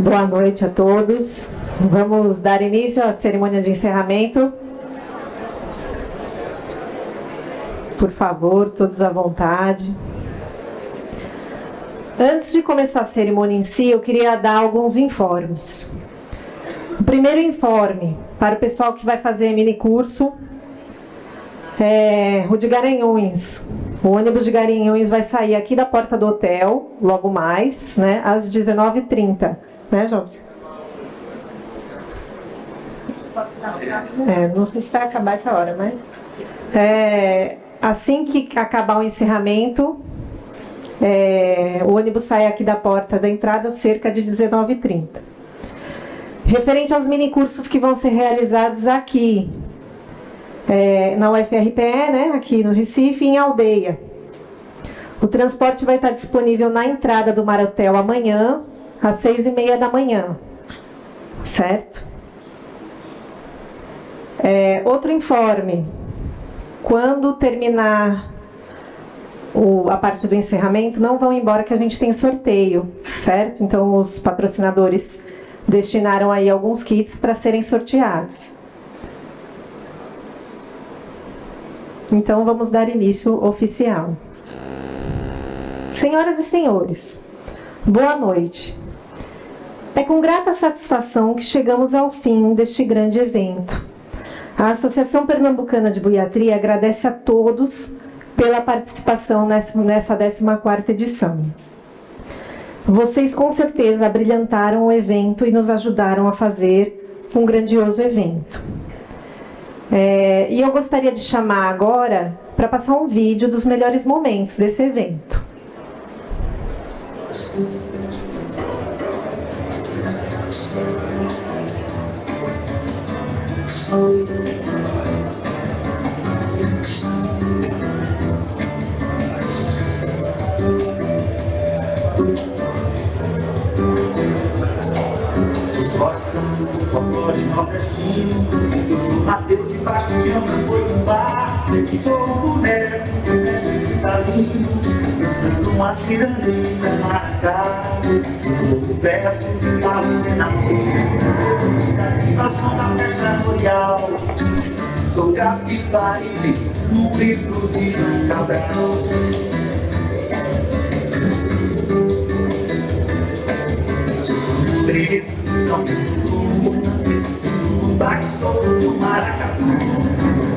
Boa noite a todos. Vamos dar início à cerimônia de encerramento. Por favor, todos à vontade. Antes de começar a cerimônia em si, eu queria dar alguns informes. O primeiro informe, para o pessoal que vai fazer minicurso, o de Garanhuns. O ônibus de Garanhuns vai sair aqui da porta do hotel, logo mais, né, às 19h30. Né, Jobs? Não sei se vai acabar essa hora, mas... assim que acabar o encerramento, o ônibus sai aqui da porta da entrada cerca de 19h30. Referente aos minicursos que vão ser realizados aqui, na UFRPE, né, aqui no Recife, em Aldeia. O transporte vai estar disponível na entrada do Marhotel amanhã, às 6h30 da manhã, certo? Outro informe, quando terminar a parte do encerramento, não vão embora que a gente tem sorteio, certo? Então os patrocinadores destinaram aí alguns kits para serem sorteados. Então vamos dar início oficial. Senhoras e senhores, boa noite. É com grata satisfação que chegamos ao fim deste grande evento. A Associação Pernambucana de Buiatria agradece a todos pela participação nessa 14ª edição. Vocês com certeza abrilhantaram o evento e nos ajudaram a fazer um grandioso evento. E eu gostaria de chamar agora para passar um vídeo dos melhores momentos desse evento. Eu sou Mateus e Bastião, não foi um bar. Sou um boneco, que tá lindo, pensando uma cirandeira na cara. Eu sou o verso de Carlos Penadeira, nós somos da festa royal. Sou Capibari, no livro de João Cabral. Sou preto, São Paulo, bate solto do maracatu.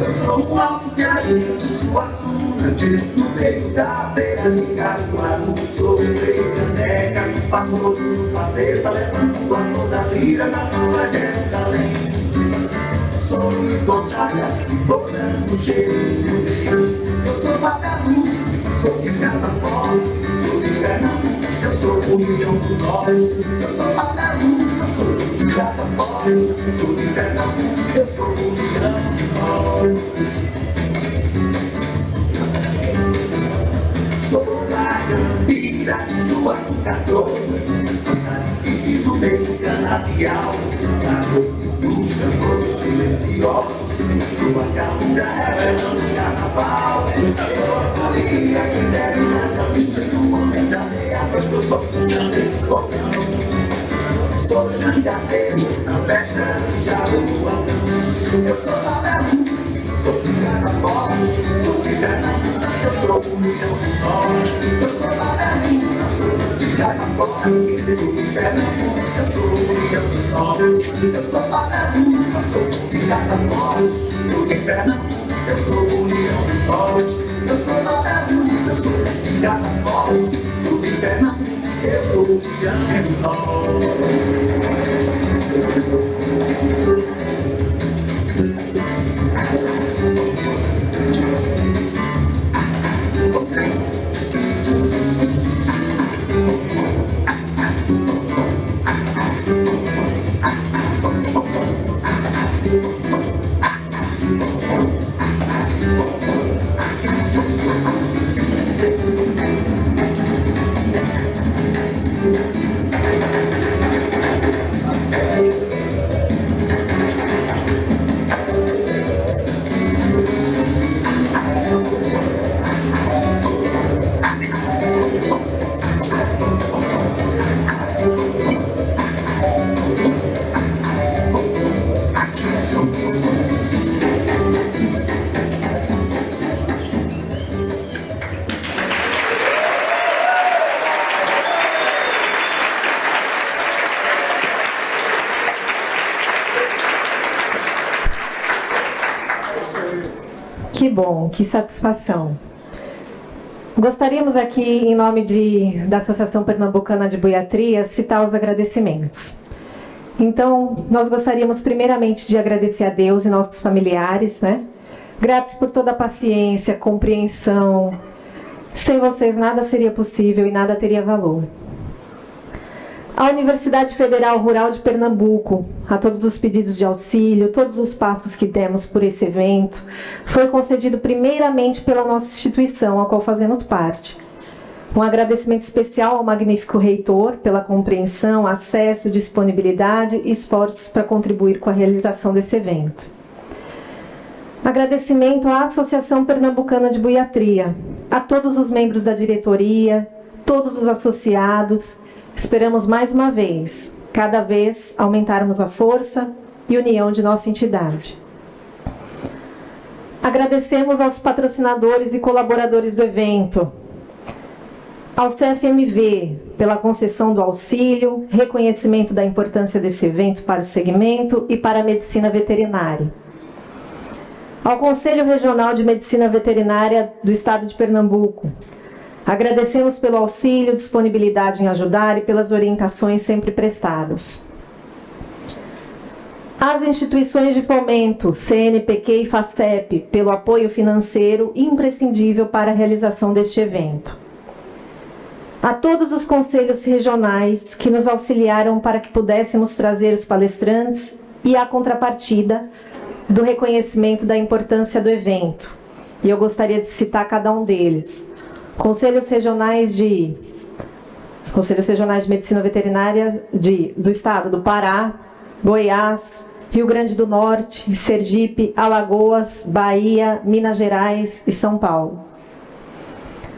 Eu sou um alto de areia do Suaçuna, no meio da beira de Caruaru. Sou o rei caneca, famoso no faceta, levando a mão da lira na tua Jerusalém. Sou Luiz Gonzaga, vou dando cheirinho. Eu sou vagabundo, sou de casa forte, sou de Pernambuco, eu sou o Rio do Norte. Eu sou vagabundo, eu sou de casa forte, eu sou de Pernambuco, eu sou o Rio do Norte. Sou da Gambira, de João 14, e do meio canavial, da noite dos cantores silenciosos. Sou a calura revelando o carnaval. Sou a folia que desce na caminha do homem da meia-noite. Eu sou puxando esse cordão. Sou jangadeiro na festa de Jaruão. Eu sou vagabundo, sou de casa forte, sou de Pernambuco, eu sou o Rio do Norte. Eu sou vagabundo, sou de casa forte, sou de Pernambuco, eu sou o Rio do Norte. Eu sou vagabundo, sou de casa forte, sou de Pernambuco, eu sou o Rio do Norte. Eu sou vagabundo, eu sou de casa forte, sou de Pernambuco, eu sou o Rio do Norte. Que bom, que satisfação. Gostaríamos aqui, em nome da Associação Pernambucana de Buiatria, citar os agradecimentos. Então, nós gostaríamos primeiramente de agradecer a Deus e nossos familiares, né? Gratos por toda a paciência, compreensão. Sem vocês nada seria possível e nada teria valor. A Universidade Federal Rural de Pernambuco, a todos os pedidos de auxílio, todos os passos que demos por esse evento, foi concedido primeiramente pela nossa instituição, a qual fazemos parte. Um agradecimento especial ao magnífico reitor pela compreensão, acesso, disponibilidade e esforços para contribuir com a realização desse evento. Agradecimento à Associação Pernambucana de Buiatria, a todos os membros da diretoria, todos os associados. Esperamos mais uma vez, cada vez aumentarmos a força e união de nossa entidade. Agradecemos aos patrocinadores e colaboradores do evento, ao CFMV pela concessão do auxílio, reconhecimento da importância desse evento para o segmento e para a medicina veterinária. Ao Conselho Regional de Medicina Veterinária do Estado de Pernambuco, agradecemos pelo auxílio, disponibilidade em ajudar e pelas orientações sempre prestadas. Às instituições de fomento, CNPq e FACEP, pelo apoio financeiro imprescindível para a realização deste evento. A todos os conselhos regionais que nos auxiliaram para que pudéssemos trazer os palestrantes e a contrapartida do reconhecimento da importância do evento. E eu gostaria de citar cada um deles. Conselhos regionais de Medicina Veterinária do Estado do Pará, Goiás, Rio Grande do Norte, Sergipe, Alagoas, Bahia, Minas Gerais e São Paulo.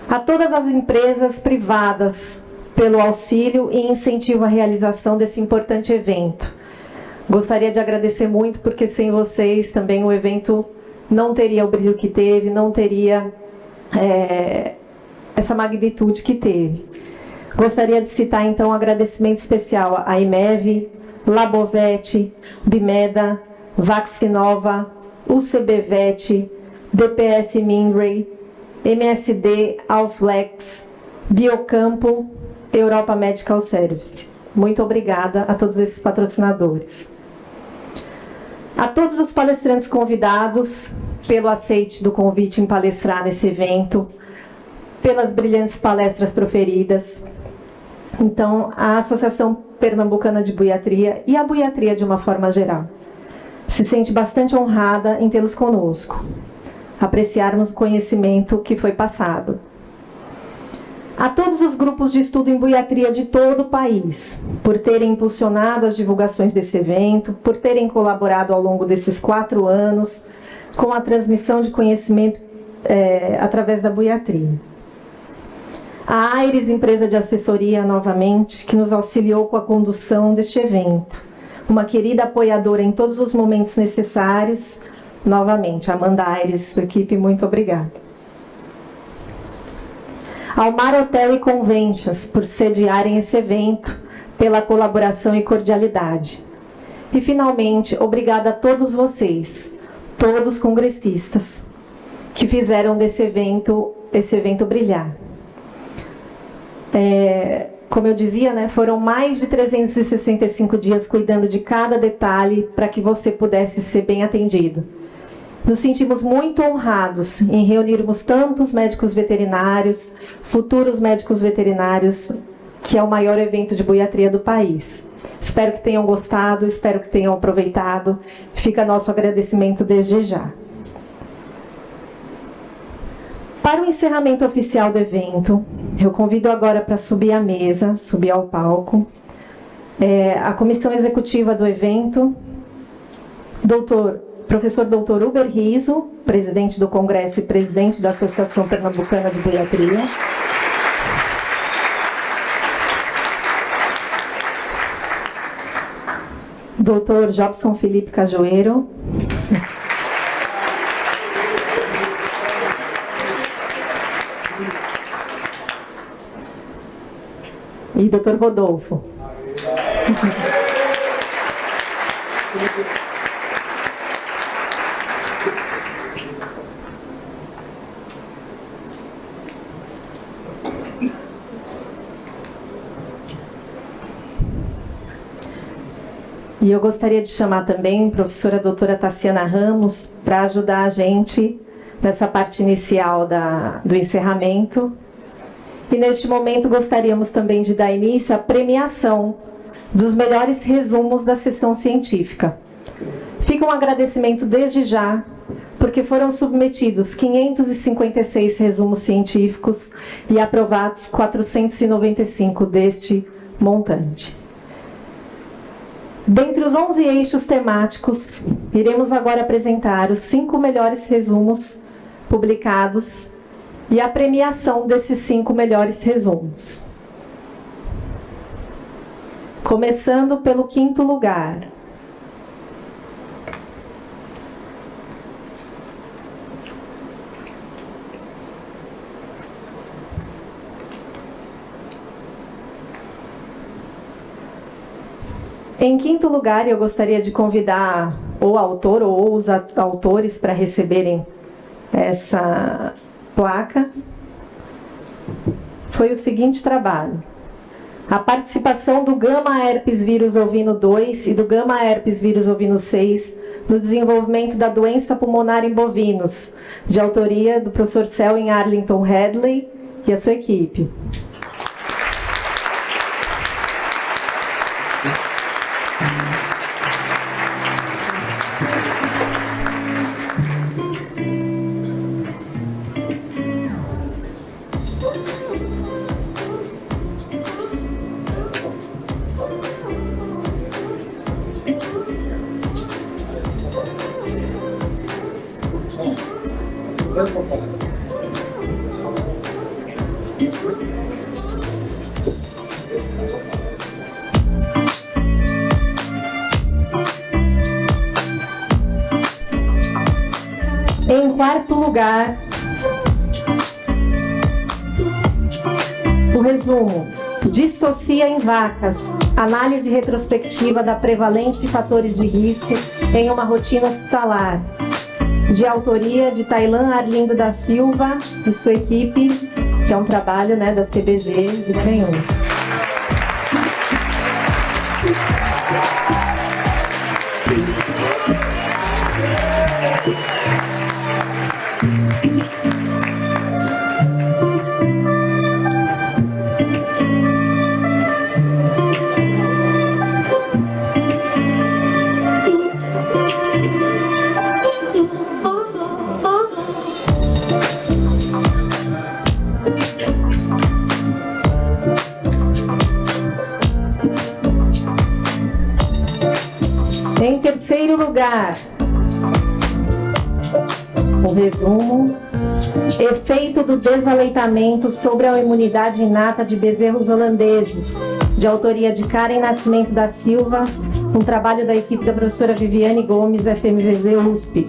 A todas as empresas privadas pelo auxílio e incentivo à realização desse importante evento. Gostaria de agradecer muito, porque sem vocês também o evento não teria o brilho que teve, não teria essa magnitude que teve. Gostaria de citar, então, um agradecimento especial à IMEV, Labovet, Bimeda, Vaccinova, UCBvet, DPS Mindray, MSD, Alflex, Biocampo, Europa Medical Service. Muito obrigada a todos esses patrocinadores. A todos os palestrantes convidados, pelo aceite do convite em palestrar nesse evento, pelas brilhantes palestras proferidas. Então, a Associação Pernambucana de Buiatria e a Buiatria de uma forma geral se sente bastante honrada em tê-los conosco, apreciarmos o conhecimento que foi passado. A todos os grupos de estudo em buiatria de todo o país, por terem impulsionado as divulgações desse evento, por terem colaborado ao longo desses 4 anos com a transmissão de conhecimento através da buiatria. A Aires, empresa de assessoria, novamente, que nos auxiliou com a condução deste evento. Uma querida apoiadora em todos os momentos necessários. Novamente, Amanda Aires e sua equipe, muito obrigada. Ao Mar Hotel e Conventions, por sediarem esse evento, pela colaboração e cordialidade. E, finalmente, obrigada a todos vocês, todos congressistas, que fizeram esse evento brilhar. Como eu dizia, né, foram mais de 365 dias cuidando de cada detalhe para que você pudesse ser bem atendido. Nos sentimos muito honrados em reunirmos tantos médicos veterinários, futuros médicos veterinários, que é o maior evento de buiatria do país. Espero que tenham gostado, espero que tenham aproveitado. Fica nosso agradecimento desde já. Para o encerramento oficial do evento, eu convido agora para subir à mesa, subir ao palco, a comissão executiva do evento, professor Dr. Uber Riso, presidente do Congresso e presidente da Associação Pernambucana de Buiatria. Dr. Jobson Felipe Cajueiro. E Dr. Rodolfo. E eu gostaria de chamar também a professora doutora Tassiana Ramos para ajudar a gente nessa parte inicial do encerramento. E neste momento gostaríamos também de dar início à premiação dos melhores resumos da sessão científica. Fica um agradecimento desde já, porque foram submetidos 556 resumos científicos e aprovados 495 deste montante. Dentre os 11 eixos temáticos, iremos agora apresentar os 5 melhores resumos publicados e a premiação desses 5 melhores resumos. Começando pelo 5º lugar. Em 5º lugar, eu gostaria de convidar o autor ou os autores para receberem essa placa. Foi o seguinte trabalho: a participação do gama herpes vírus ovino 2 e do gama herpes vírus ovino 6 no desenvolvimento da doença pulmonar em bovinos, de autoria do professor Selwyn Arlington Hadley e a sua equipe. Em 4º lugar, o resumo: Distocia em vacas, análise retrospectiva da prevalência e fatores de risco em uma rotina hospitalar, de autoria de Tailan Arlindo da Silva e sua equipe, que é um trabalho, da CBG de Canhões. Em 3º lugar, o resumo: efeito do desaleitamento sobre a imunidade inata de bezerros holandeses, de autoria de Karen Nascimento da Silva, um trabalho da equipe da professora Viviane Gomes, FMVZ USP.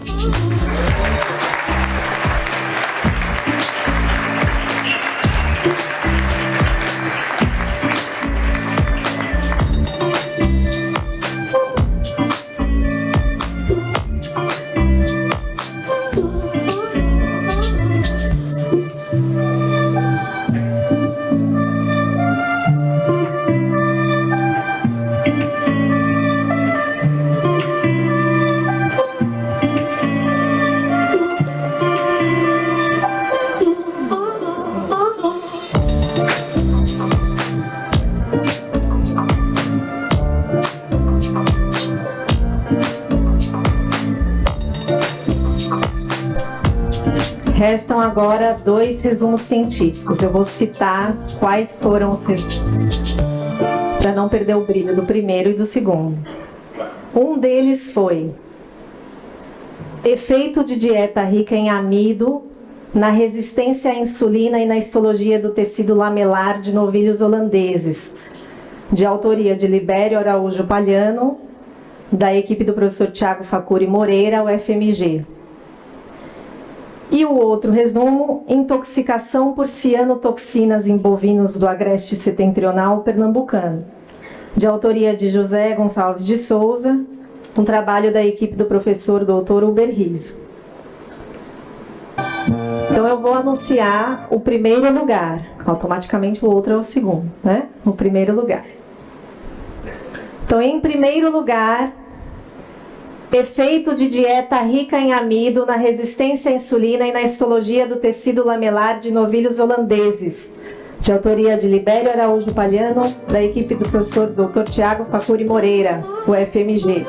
Restam agora 2 resumos científicos. Eu vou citar quais foram os resumos, para não perder o brilho do primeiro e do segundo. Um deles foi: efeito de dieta rica em amido na resistência à insulina e na histologia do tecido lamelar de novilhos holandeses, de autoria de Libério Araújo Palhano, da equipe do professor Tiago Facuri Moreira, UFMG. E o outro resumo: intoxicação por cianotoxinas em bovinos do agreste setentrional pernambucano, de autoria de José Gonçalves de Souza, um trabalho da equipe do professor Dr. Uber Riso. Então eu vou anunciar o 1º lugar, automaticamente o outro é o segundo, O 1º lugar. Então, em primeiro lugar, efeito de dieta rica em amido na resistência à insulina e na histologia do tecido lamelar de novilhos holandeses, de autoria de Libério Araújo Palhano, da equipe do professor Dr. Tiago Facuri Moreira, UFMG.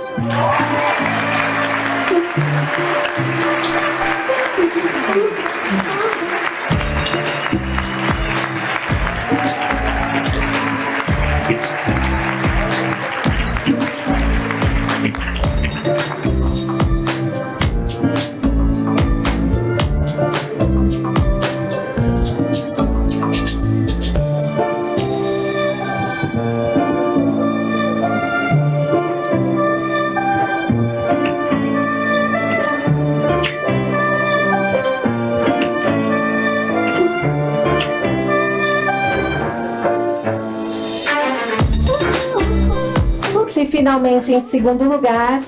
E, finalmente, em segundo lugar,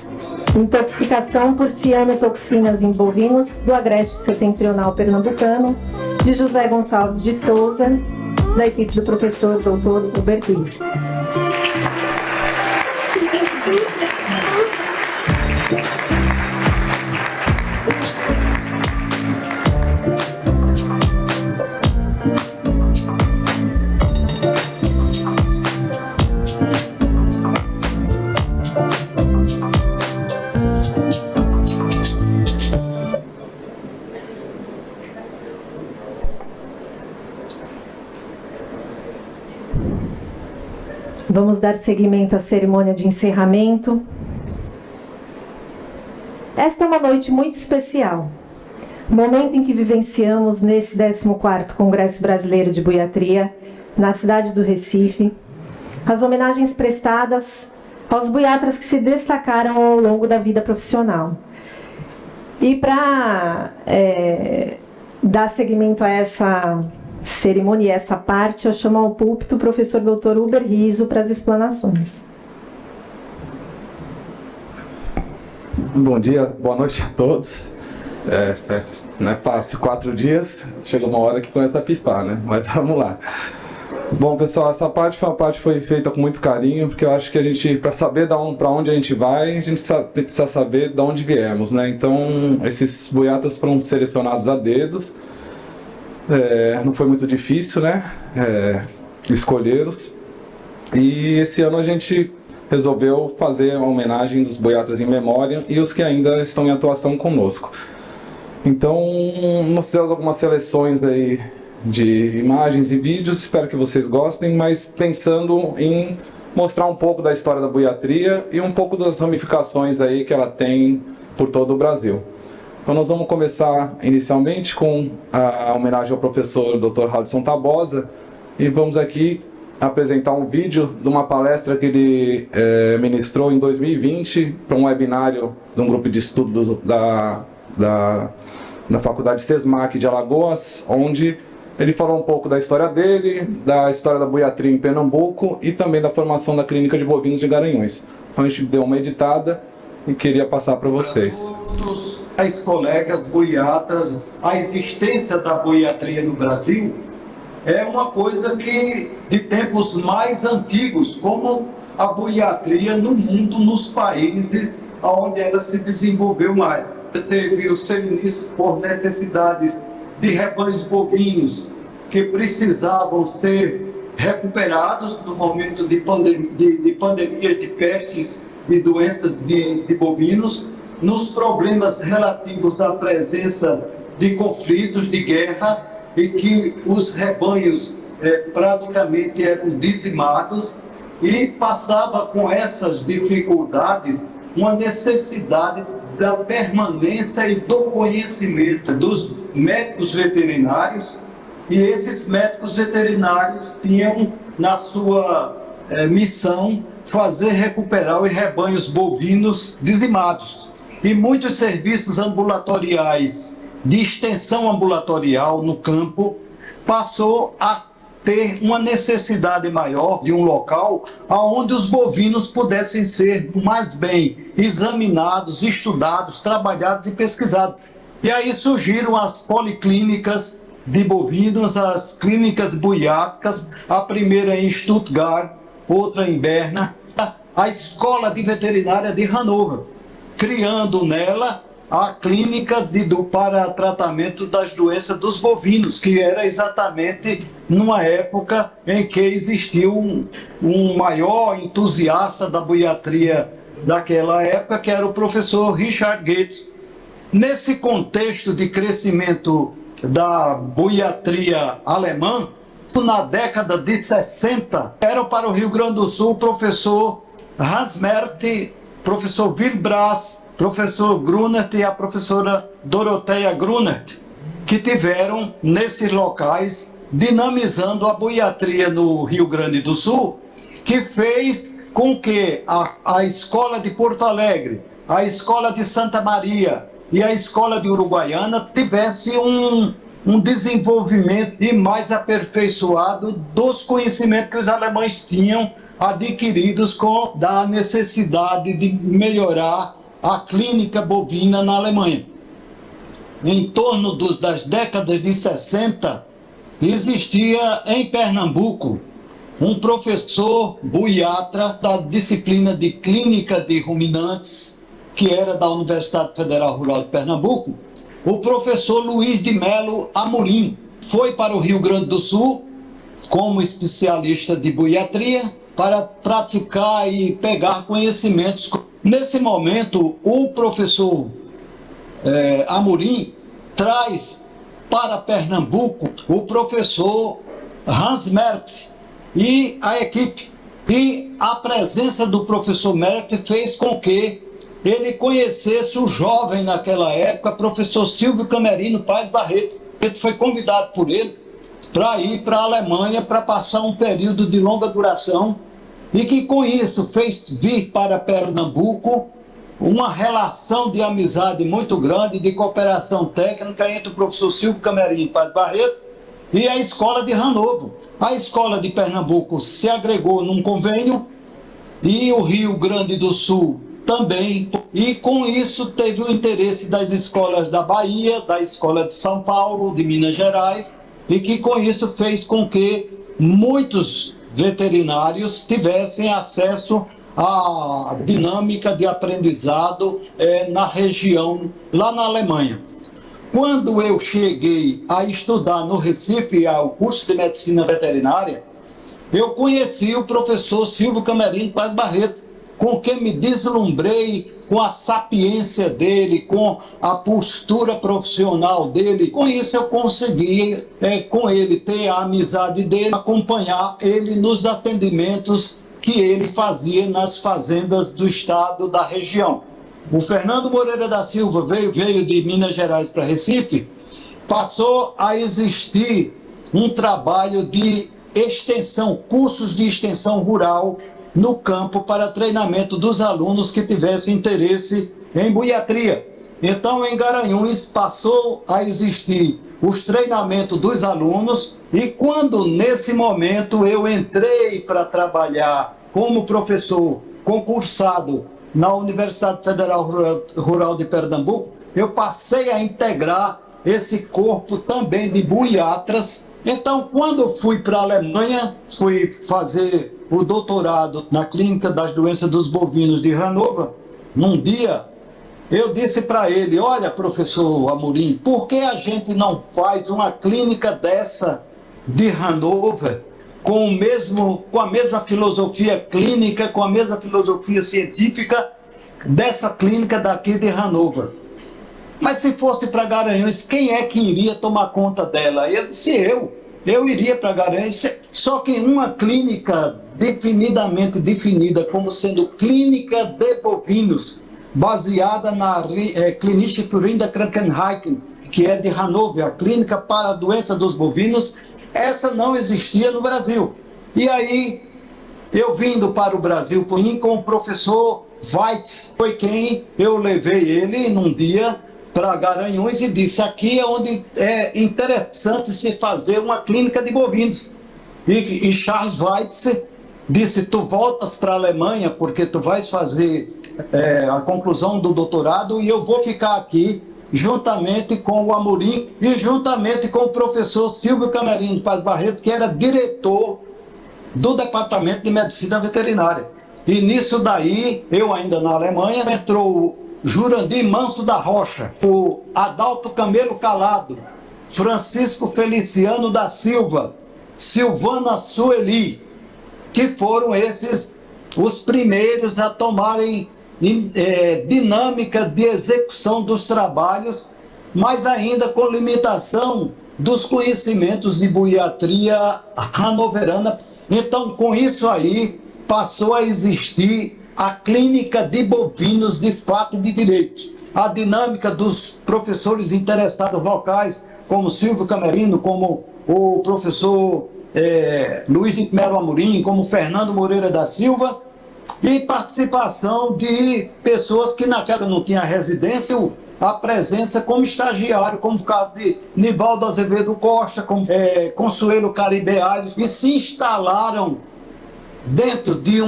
intoxicação por cianotoxinas em bovinos do Agreste Setentrional Pernambucano, de José Gonçalves de Souza, da equipe do professor Dr. Hubert Riso. Vamos dar seguimento à cerimônia de encerramento. Esta é uma noite muito especial, momento em que vivenciamos nesse 14º Congresso Brasileiro de Buiatria, na cidade do Recife, as homenagens prestadas aos buiatras que se destacaram ao longo da vida profissional. E para dar seguimento a essa cerimônia e essa parte, eu chamo ao púlpito o professor Dr. Hubert Riso para as explanações. Bom dia, boa noite a todos. Passe 4 dias, chega uma hora que começa a pifar, né? Mas vamos lá. Bom, pessoal, essa parte foi feita com muito carinho, porque eu acho que a gente, para saber para onde a gente vai, a gente precisa saber de onde viemos, né? Então, esses buiatras foram selecionados a dedos. Não foi muito difícil, né? Escolhê-los. E esse ano a gente resolveu fazer a homenagem dos buiatras em memória e os que ainda estão em atuação conosco. Então, nós fizemos algumas seleções aí de imagens e vídeos, espero que vocês gostem, mas pensando em mostrar um pouco da história da buiatria e um pouco das ramificações aí que ela tem por todo o Brasil. Então nós vamos começar inicialmente com a homenagem ao professor Dr. Haldson Tabosa e vamos aqui apresentar um vídeo de uma palestra que ele ministrou em 2020 para um webinário de um grupo de estudos da Faculdade SESMAC de Alagoas, onde ele falou um pouco da história dele, da história da buiatria em Pernambuco e também da formação da clínica de bovinos de Garanhuns. Então a gente deu uma editada e queria passar para vocês. As colegas buiatras, a existência da buiatria no Brasil é uma coisa que, de tempos mais antigos, como a buiatria no mundo, nos países onde ela se desenvolveu mais. Teve o seu início por necessidades de rebanhos bovinos que precisavam ser recuperados no momento de pandemias de pestes, de doenças de bovinos, nos problemas relativos à presença de conflitos, de guerra, e que os rebanhos praticamente eram dizimados, e passava com essas dificuldades uma necessidade da permanência e do conhecimento dos médicos veterinários, e esses médicos veterinários tinham na sua missão fazer recuperar os rebanhos bovinos dizimados. E muitos serviços ambulatoriais, de extensão ambulatorial no campo, passou a ter uma necessidade maior de um local onde os bovinos pudessem ser mais bem examinados, estudados, trabalhados e pesquisados. E aí surgiram as policlínicas de bovinos, as clínicas buiátricas, a primeira em Stuttgart, outra em Berna, a Escola de Veterinária de Hannover, criando nela a clínica para tratamento das doenças dos bovinos, que era exatamente numa época em que existiu um maior entusiasta da buiatria daquela época, que era o professor Richard Gates. Nesse contexto de crescimento da buiatria alemã, na década de 60, era para o Rio Grande do Sul o professor Hans Merkt, professor Wilbras, professor Grunert e a professora Dorothea Grunert, que tiveram nesses locais dinamizando a buiatria no Rio Grande do Sul, que fez com que a Escola de Porto Alegre, a Escola de Santa Maria e a Escola de Uruguaiana tivesse um desenvolvimento e mais aperfeiçoado dos conhecimentos que os alemães tinham adquiridos com a necessidade de melhorar a clínica bovina na Alemanha. Em torno das décadas de 60, existia em Pernambuco um professor buiatra da disciplina de clínica de ruminantes, que era da Universidade Federal Rural de Pernambuco, o professor Luiz de Melo Amorim. Foi para o Rio Grande do Sul como especialista de buiatria para praticar e pegar conhecimentos. Nesse momento, o professor Amorim traz para Pernambuco o professor Hans Merkt e a equipe. E a presença do professor Merkt fez com que ele conhecesse o jovem naquela época, professor Silvio Camerino Paz Barreto. Ele foi convidado por ele para ir para a Alemanha para passar um período de longa duração e que com isso fez vir para Pernambuco uma relação de amizade muito grande, de cooperação técnica entre o professor Silvio Camerino Paz Barreto e a Escola de Hannover. A Escola de Pernambuco se agregou num convênio e o Rio Grande do Sul também, e com isso teve o interesse das escolas da Bahia, da Escola de São Paulo, de Minas Gerais, e que com isso fez com que muitos veterinários tivessem acesso à dinâmica de aprendizado na região, lá na Alemanha. Quando eu cheguei a estudar no Recife, ao curso de Medicina Veterinária, eu conheci o professor Silvio Camerino Paz Barreto, com quem me deslumbrei com a sapiência dele, com a postura profissional dele. Com isso eu consegui, com ele, ter a amizade dele, acompanhar ele nos atendimentos que ele fazia nas fazendas do estado, da região. O Fernando Moreira da Silva veio de Minas Gerais para Recife, passou a existir um trabalho de extensão, cursos de extensão rural no campo para treinamento dos alunos que tivessem interesse em buiatria. Então, em Garanhuns, passou a existir os treinamentos dos alunos e quando, nesse momento, eu entrei para trabalhar como professor concursado na Universidade Federal Rural de Pernambuco, eu passei a integrar esse corpo também de buiatras. Então, quando fui para a Alemanha, fui fazer o doutorado na Clínica das Doenças dos Bovinos de Hannover, num dia, eu disse para ele: olha, professor Amorim, por que a gente não faz uma clínica dessa de Hannover, com a mesma filosofia clínica, com a mesma filosofia científica dessa clínica daqui de Hannover? Mas se fosse para Garanhuns, quem é que iria tomar conta dela? Eu disse: eu iria para Garanhuns. Só que uma clínica definidamente definida como sendo clínica de bovinos, baseada na Klinische für Rinderkrankheiten, que é de Hannover, a clínica para a doença dos bovinos, essa não existia no Brasil. E aí, eu vindo para o Brasil com o professor Weitz, foi quem eu levei ele num dia para Garanhuns e disse: aqui é onde é interessante se fazer uma clínica de bovinos. E Charles Weitz disse: tu voltas para a Alemanha porque tu vais fazer a conclusão do doutorado e eu vou ficar aqui juntamente com o Amorim e juntamente com o professor Silvio Camerino Paz Barreto, que era diretor do Departamento de Medicina Veterinária. E nisso daí, eu ainda na Alemanha, entrou o Jurandir Manso da Rocha, o Adalto Camelo Calado, Francisco Feliciano da Silva, Silvana Sueli, que foram esses os primeiros a tomarem dinâmica de execução dos trabalhos, mas ainda com limitação dos conhecimentos de buiatria hanoverana. Então, com isso aí, passou a existir a clínica de bovinos de fato e de direito. A dinâmica dos professores interessados locais, como Silvio Camerino, como o professor Luiz de Melo Amorim, como Fernando Moreira da Silva, e participação de pessoas que naquela não tinha residência, a presença como estagiário, como o caso de Nivaldo Azevedo Costa, como Consuelo Caribe Aires, que se instalaram dentro de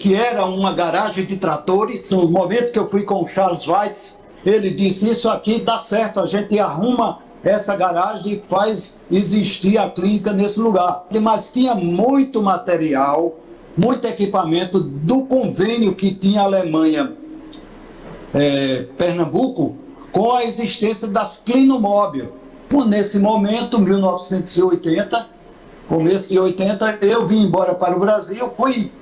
que era uma garagem de tratores. No momento que eu fui com o Charles Weitz, ele disse, isso aqui dá certo, a gente arruma essa garagem e faz existir a clínica nesse lugar. Mas tinha muito material, muito equipamento do convênio que tinha a Alemanha, Pernambuco, com a existência das Clinomóvel. Nesse momento, 1980, começo de 80, eu vim embora para o Brasil, fui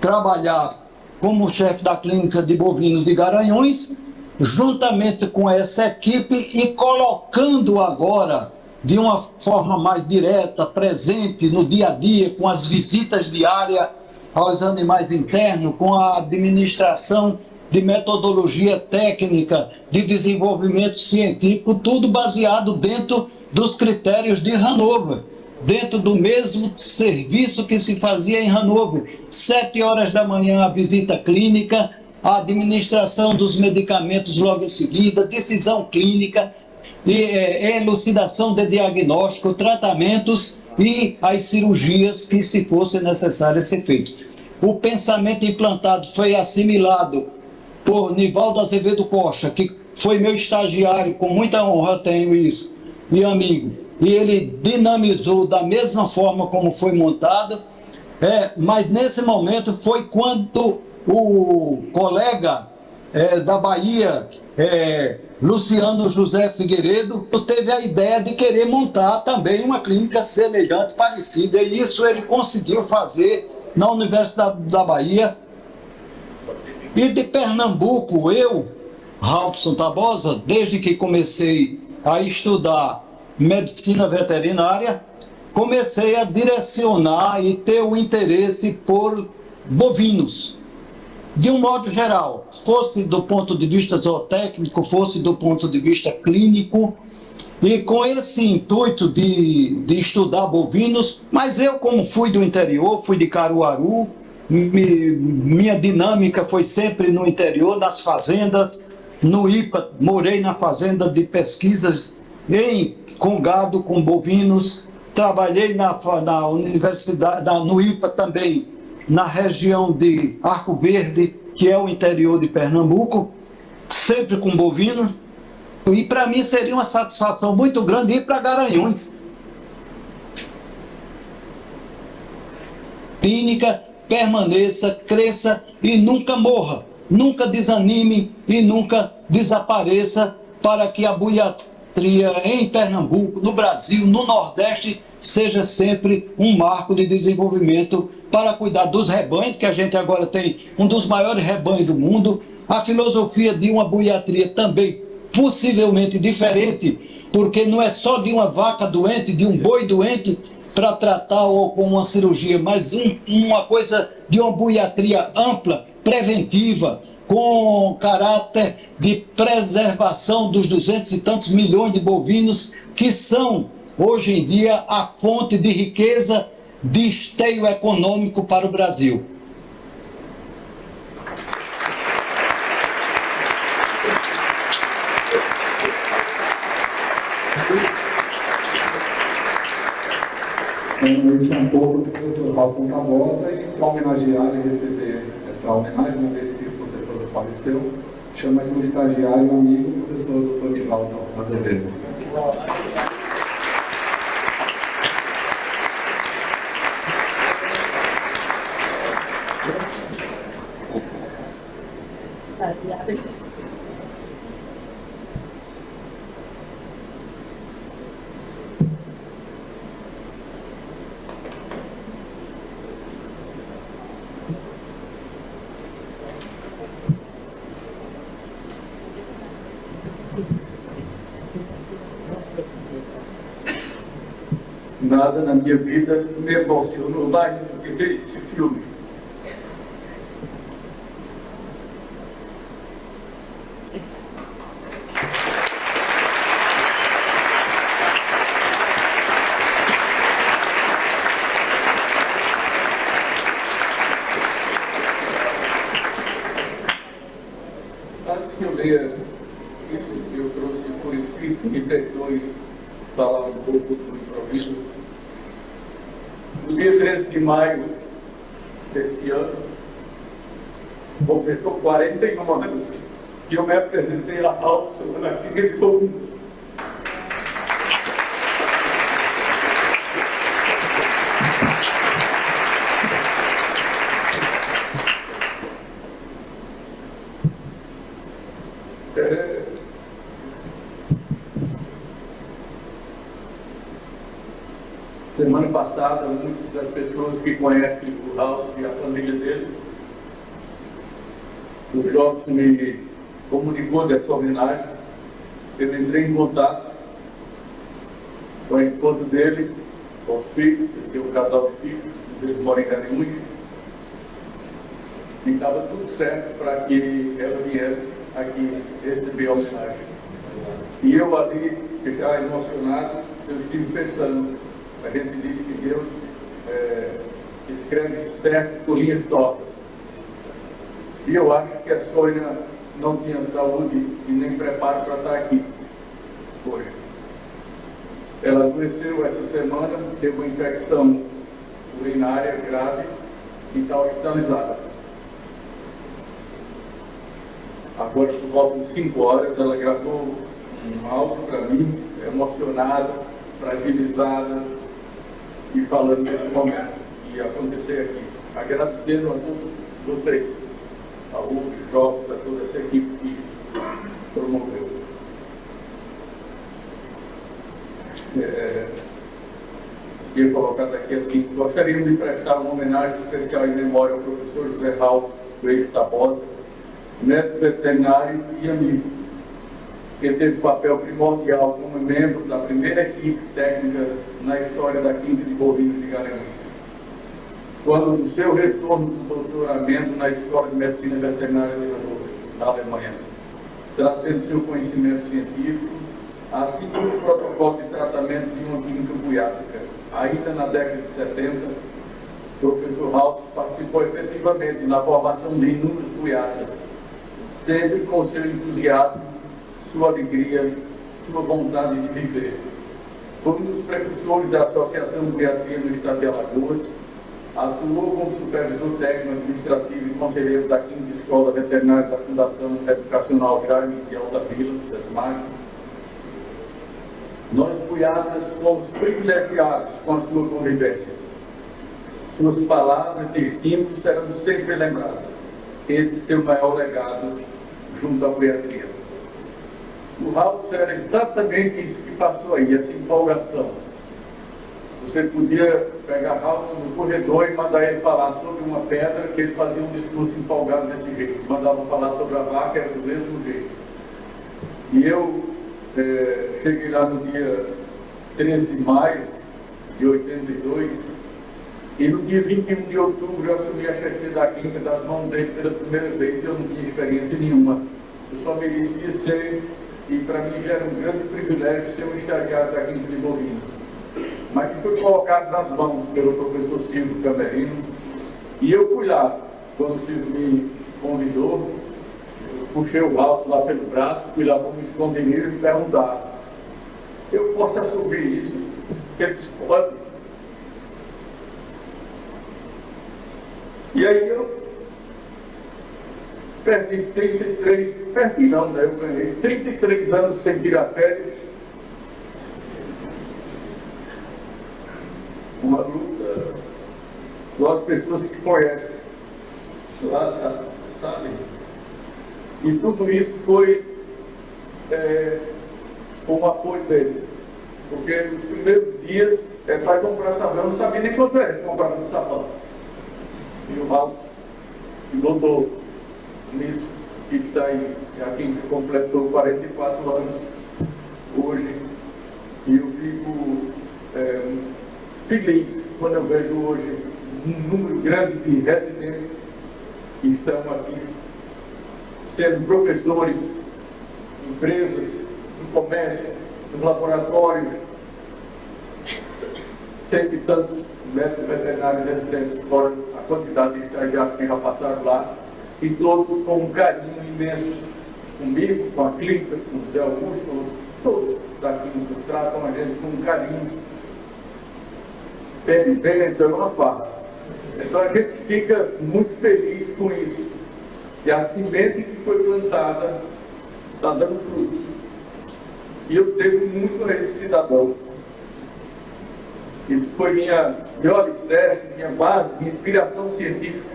trabalhar como chefe da clínica de bovinos de Garanhuns, juntamente com essa equipe e colocando agora de uma forma mais direta, presente no dia a dia, com as visitas diárias aos animais internos, com a administração de metodologia técnica, de desenvolvimento científico, tudo baseado dentro dos critérios de Hannover, dentro do mesmo serviço que se fazia em Hannover. 7 horas da manhã a visita clínica, a administração dos medicamentos logo em seguida, decisão clínica, elucidação de diagnóstico, tratamentos e as cirurgias que, se fosse necessário, ser feito. O pensamento implantado foi assimilado por Nivaldo Azevedo Costa, que foi meu estagiário, com muita honra tenho isso, e amigo, e ele dinamizou da mesma forma como foi montado, mas nesse momento foi quando o colega da Bahia, Luciano José Figueiredo, teve a ideia de querer montar também uma clínica semelhante, parecida, e isso ele conseguiu fazer na Universidade da Bahia. E de Pernambuco, eu, Robson Tabosa, desde que comecei a estudar medicina veterinária, comecei a direcionar e ter o interesse por bovinos, de um modo geral, fosse do ponto de vista zootécnico, fosse do ponto de vista clínico, e com esse intuito de estudar bovinos. Mas eu, como fui do interior, fui de Caruaru, minha dinâmica foi sempre no interior, nas fazendas, no IPA, morei na fazenda de pesquisas com gado, com bovinos, trabalhei na universidade, no IPA também, na região de Arco Verde, que é o interior de Pernambuco, sempre com bovinos, e para mim seria uma satisfação muito grande ir para Garanhuns. Clínica permaneça, cresça e nunca morra, nunca desanime e nunca desapareça, para que a buiatria em Pernambuco, no Brasil, no Nordeste, seja sempre um marco de desenvolvimento para cuidar dos rebanhos, que a gente agora tem um dos maiores rebanhos do mundo, a filosofia de uma buiatria também possivelmente diferente, porque não é só de uma vaca doente, de um boi doente, para tratar ou com uma cirurgia, mas uma coisa de uma buiatria ampla, preventiva, com caráter de preservação dos 200 e tantos milhões de bovinos que são, hoje em dia, a fonte de riqueza, de esteio econômico para o Brasil. Esse é um pouco do professor Robson Tabosa, e para homenagear e receber essa homenagem, uma vez que o professor faleceu, chama aqui um estagiário, um amigo, o professor Dr. Nivaldo Azevedo. nada na minha vida me emocionou mais do que ver esse filme. Antes que eu leia isso que eu trouxe por escrito, me perdoe falar um pouco do improviso. No dia 13 de maio deste ano, completou 41 anos que eu me apresentei à alça naquele mundo. Semana passada, muitas das pessoas que conhecem o House e a família dele, o Jobs me comunicou dessa homenagem. Eu entrei em contato com a esposa dele, com os filhos, ele tem um casal de filhos, eles moram em Garanhuns, e estava tudo certo para que ela viesse aqui receber a homenagem. E eu ali, já emocionado, eu estive pensando. A gente diz que Deus escreve certo por linhas tortas. E eu acho que a Sônia não tinha saúde e nem preparo para estar aqui hoje. Ela adoeceu essa semana, teve uma infecção urinária grave e está hospitalizada. Agora, por volta de 5 horas, ela gravou um áudio para mim, emocionada, fragilizada, e falando nesse momento que ia acontecer aqui. Agradecendo a todos vocês, a Hugo, Jogos, a toda essa equipe que promoveu. Queria colocar daqui assim, gostaríamos de prestar uma homenagem especial em memória ao professor José Raul Coelho Tabosa, médico veterinário e amigo, que teve papel primordial como membro da primeira equipe técnica na história da Clínica de Bovinos de Garanhuns. Quando no seu retorno do doutoramento na Escola de Medicina Veterinária de Hannover, na Alemanha, trazendo seu conhecimento científico, assim como o protocolo de tratamento de uma clínica buiátrica. Ainda na década de 70, o professor House participou efetivamente na formação de inúmeros buiatras, sempre com seu entusiasmo, sua alegria, sua vontade de viver. Foi um dos precursores da Associação Buiatria no estado de Alagoas, atuou como supervisor técnico administrativo e conselheiro da 5ª Escola Veterinária da Fundação Educacional Jaime de Alta Vila, SESMAG. Nós, buiatras, fomos privilegiados com a sua convivência. Suas palavras e estímulos serão sempre lembradas. Esse seu maior legado junto à buiatria. O House era exatamente isso que passou aí, essa empolgação. Você podia pegar House no corredor e mandar ele falar sobre uma pedra, que ele fazia um discurso empolgado desse jeito. Mandava falar sobre a vaca, era do mesmo jeito. E eu cheguei lá no dia 13 de maio de 82, e no dia 21 de outubro eu assumi a chefia da clínica das mãos dele pela primeira vez, e eu não tinha experiência nenhuma. Eu só merecia ser, e para mim já era um grande privilégio ser um estagiário da clínica de bovinos. Mas que foi colocado nas mãos pelo professor Silvio Camerino, e eu fui lá. Quando o Silvio me convidou, eu puxei o House lá pelo braço, fui lá para me esconder nele e me perguntar: eu posso assumir isso? Que ele disse: pode. E aí eu perdi 33, perdi não, né? Eu ganhei 33 anos sem tirar férias. Uma luta com as pessoas que conhecem, lá sabem. E tudo isso foi com o apoio dele. Porque nos primeiros dias, para comprar sabão, eu não sabia nem quanto era comprar esse sabão. E o House botou nisso, que está aí, aqui que completou 44 anos hoje. E eu fico feliz quando eu vejo hoje um número grande de residentes que estão aqui, sendo professores, empresas, no comércio, nos laboratórios, sempre tantos médicos veterinários residentes, fora a quantidade de estagiários que já passaram lá, e todos com um carinho imenso comigo, com a clínica, com o Zé Augusto, todos daqui nos tratam a gente com um carinho. Venceu uma parte. Então a gente fica muito feliz com isso. E a semente que foi plantada está dando frutos. E eu devo muito a esse cidadão. Isso foi minha alicerce, minha base, minha inspiração científica.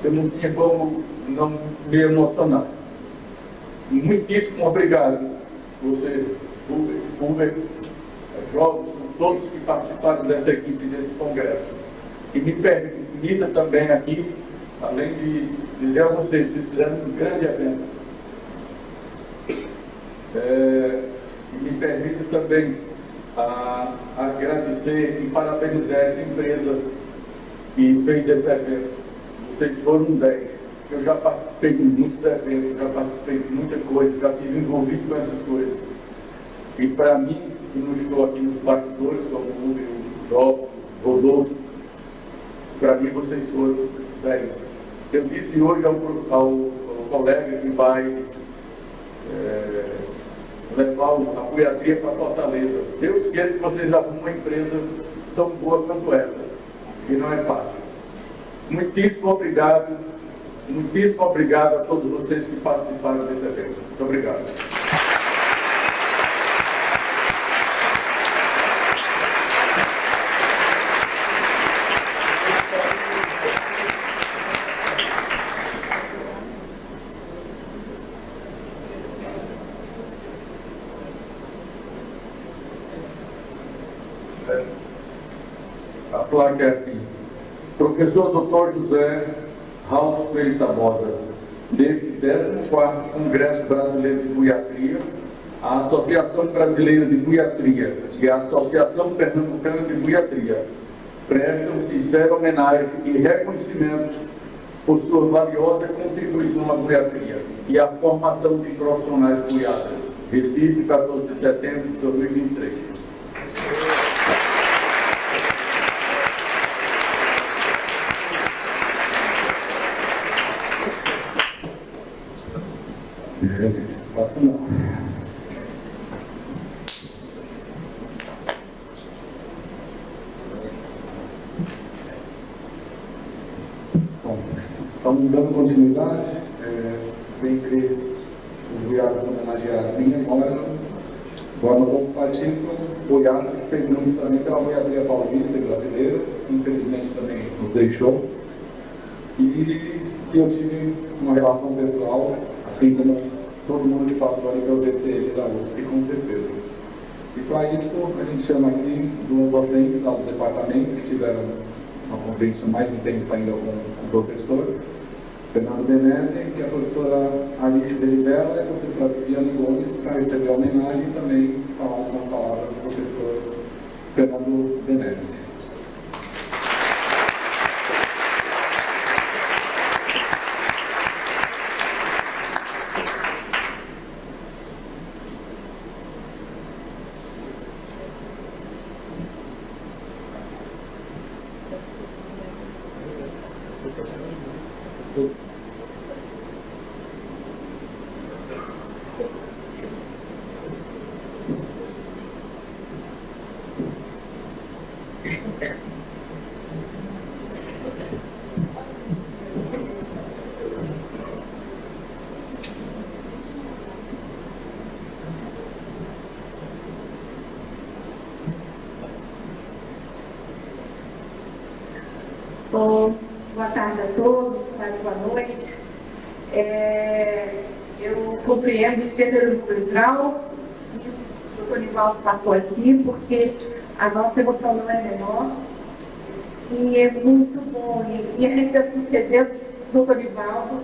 Eu não tinha como não me emocionar. Muitíssimo obrigado. Você, Uber, jovens, todos que participaram dessa equipe, desse congresso. E me permita também aqui, além de dizer a vocês, vocês fizeram um grande evento. E me permita também agradecer e parabenizar essa empresa que fez esse evento. Vocês foram 10. Eu já participei de muitos eventos, já participei de muita coisa, já estive envolvido com essas coisas. E para mim, que não estou aqui nos bastidores, como o Jó, o Rodolfo, para mim vocês foram 10. Eu disse hoje ao colega que vai levar a Buiatria para Fortaleza. Deus queira que vocês arrumem uma empresa tão boa quanto essa, e não é fácil. Muitíssimo obrigado a todos vocês que participaram desse evento. Muito obrigado. A placa é assim: Professor Dr. José Raul Coelho Tabosa, deste 14º Congresso Brasileiro de Buiatria, a Associação Brasileira de Buiatria e a Associação Pernambucana de Buiatria prestam sincera homenagem e reconhecimento por sua valiosa contribuição à buiatria e à formação de profissionais buiatras. Recife, 14 de setembro de 2023. Passa não. Bom, estamos dando continuidade. Dentre os buiatras homenageados em memória, agora nós vamos partir para o buiatra que fez nomes também pela Buiatria Paulista e brasileira, infelizmente também nos deixou. E eu tive uma relação pessoal, assim como todo mundo que passou ali pelo DCL da USP, com certeza. E para isso, a gente chama aqui duas docentes lá do departamento que tiveram uma convivência mais intensa ainda com o professor Fernando Benesse, que é a professora Alice Delibella e a professora Viviane Gomes, para receber a homenagem e também falar algumas palavras do professor Fernando Benesse. Bom, boa tarde a todos, boa noite. Eu compreendo de gênero neutral, o doutor Nivaldo passou aqui, porque a nossa emoção não é menor, e é muito bom, e ainda sucedendo o doutor Nivaldo,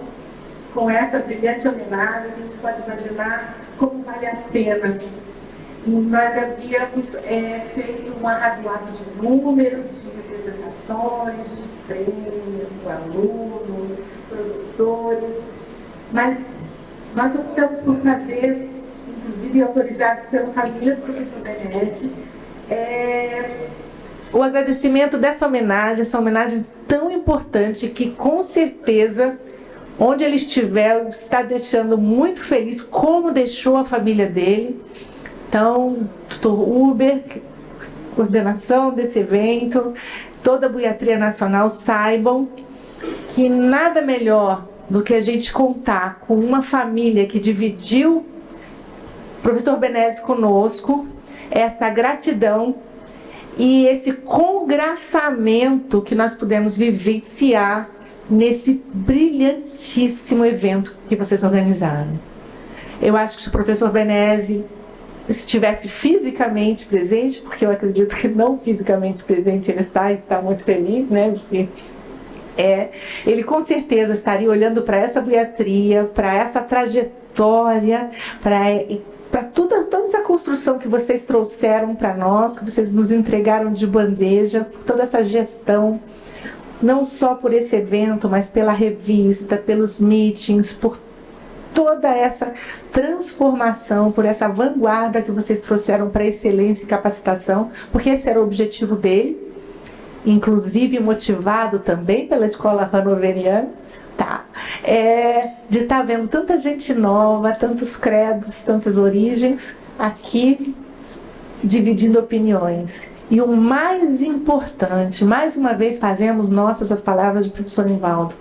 com essa brilhante homenagem, a gente pode imaginar como vale a pena. nós havíamos feito uma razoável de números, de representações, de prêmios, alunos, produtores, mas nós optamos por fazer, inclusive autorizados pela família do professor Benezzi, o agradecimento dessa homenagem, essa homenagem tão importante que com certeza, onde ele estiver, está deixando muito feliz, como deixou a família dele. Então, Dr. Uber, coordenação desse evento, toda a Buiatria Nacional, saibam que nada melhor do que a gente contar com uma família que dividiu o professor Benezzi conosco, essa gratidão e esse congraçamento que nós pudemos vivenciar nesse brilhantíssimo evento que vocês organizaram. Eu acho que se o professor Benezzi estivesse fisicamente presente, porque eu acredito que não fisicamente presente ele está muito feliz, né? Porque ele com certeza estaria olhando para essa Buiatria, para essa trajetória, para toda essa construção que vocês trouxeram para nós, que vocês nos entregaram de bandeja, por toda essa gestão, não só por esse evento, mas pela revista, pelos meetings, por toda essa transformação, por essa vanguarda que vocês trouxeram para a excelência e capacitação, porque esse era o objetivo dele, inclusive motivado também pela escola hanoveriana, de estar vendo tanta gente nova, tantos credos, tantas origens, aqui dividindo opiniões. E o mais importante, mais uma vez fazemos nossas as palavras do professor Nivaldo.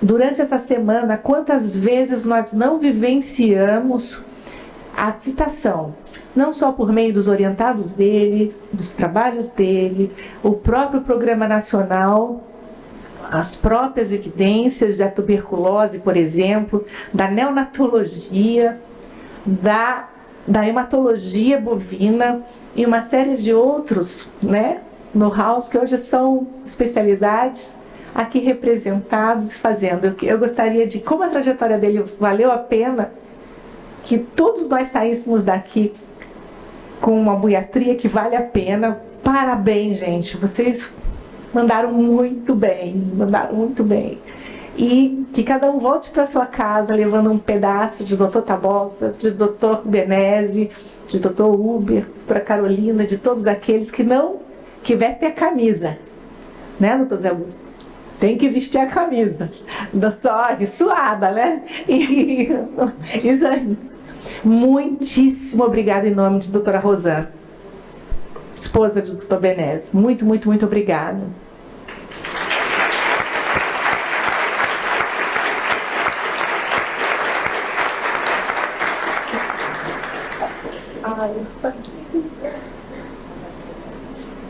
Durante essa semana, quantas vezes nós não vivenciamos a citação, não só por meio dos orientados dele, dos trabalhos dele, o próprio Programa Nacional, as próprias evidências da tuberculose, por exemplo, da neonatologia, da hematologia bovina e uma série de outros, né, know-hows que hoje são especialidades aqui representados e fazendo. Eu gostaria de, como a trajetória dele valeu a pena, que todos nós saíssemos daqui com uma buiatria que vale a pena. Parabéns, gente, vocês mandaram muito bem, E que cada um volte para sua casa levando um pedaço de Dr. Tabosa, de Dr. Benezzi, de Dr. Uber, Dra. Carolina, de todos aqueles que vestem a camisa, né, doutor Zé Augusto? Tem que vestir a camisa, suada, né? Isso aí. Muitíssimo obrigada em nome de doutora Rosana, esposa de Dr. Benezzi. Muito, muito, muito obrigada.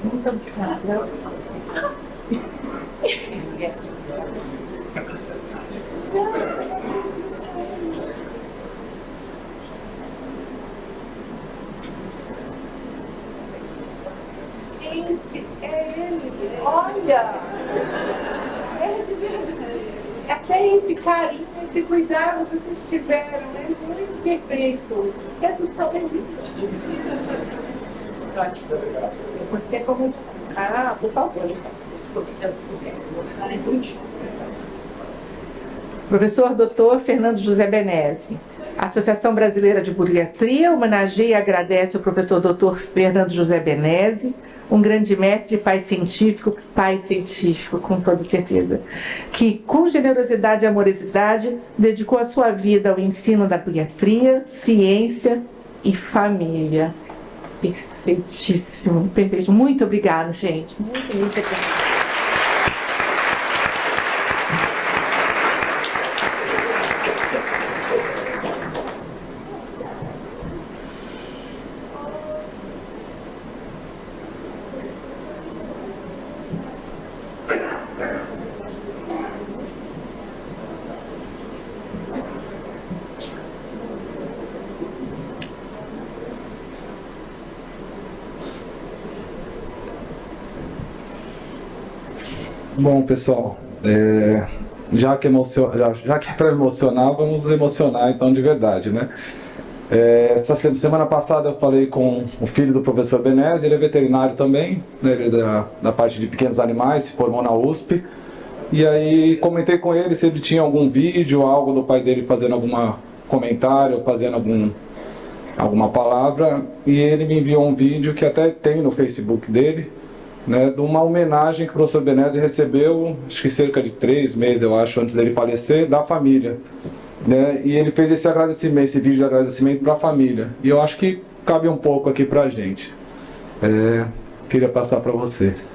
Muito obrigada. Gente, é ele. Olha! É de verdade. Até esse carinho, esse cuidado que vocês tiveram, é muito perfeito. É dos talentos. Porque como... por favor. Professor Dr. Fernando José Benezzi. A Associação Brasileira de Buiatria homenageia e agradece ao professor Dr. Fernando José Benezzi, um grande mestre e pai científico, com toda certeza, que com generosidade e amorosidade dedicou a sua vida ao ensino da buiatria, ciência e família. Perfeitíssimo, perfeito. Muito obrigada, gente. Muito, muito obrigada. Bom, pessoal, já que é para emocionar, vamos emocionar então de verdade, né? Essa semana passada eu falei com o filho do professor Benese, ele é veterinário também, né, ele é da parte de pequenos animais, se formou na USP. E aí comentei com ele se ele tinha algum vídeo, algo do pai dele fazendo algum comentário, fazendo alguma palavra. E ele me enviou um vídeo que até tem no Facebook dele, né, de uma homenagem que o professor Benese recebeu, acho que cerca de 3 meses, eu acho, antes dele falecer, da família. Né, e ele fez esse agradecimento, esse vídeo de agradecimento para a família. E eu acho que cabe um pouco aqui para a gente. Queria passar para vocês.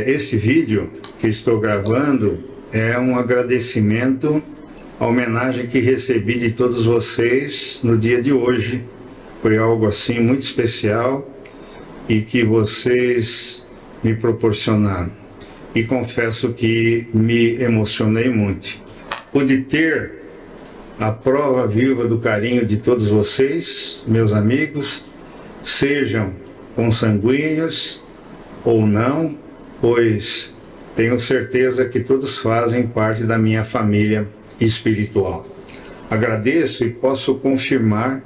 Esse vídeo que estou gravando é um agradecimento, a homenagem que recebi de todos vocês no dia de hoje. Foi algo assim muito especial e que vocês me proporcionaram. E confesso que me emocionei muito. Pude ter a prova viva do carinho de todos vocês, meus amigos, sejam consanguíneos ou não, pois tenho certeza que todos fazem parte da minha família espiritual. Agradeço e posso confirmar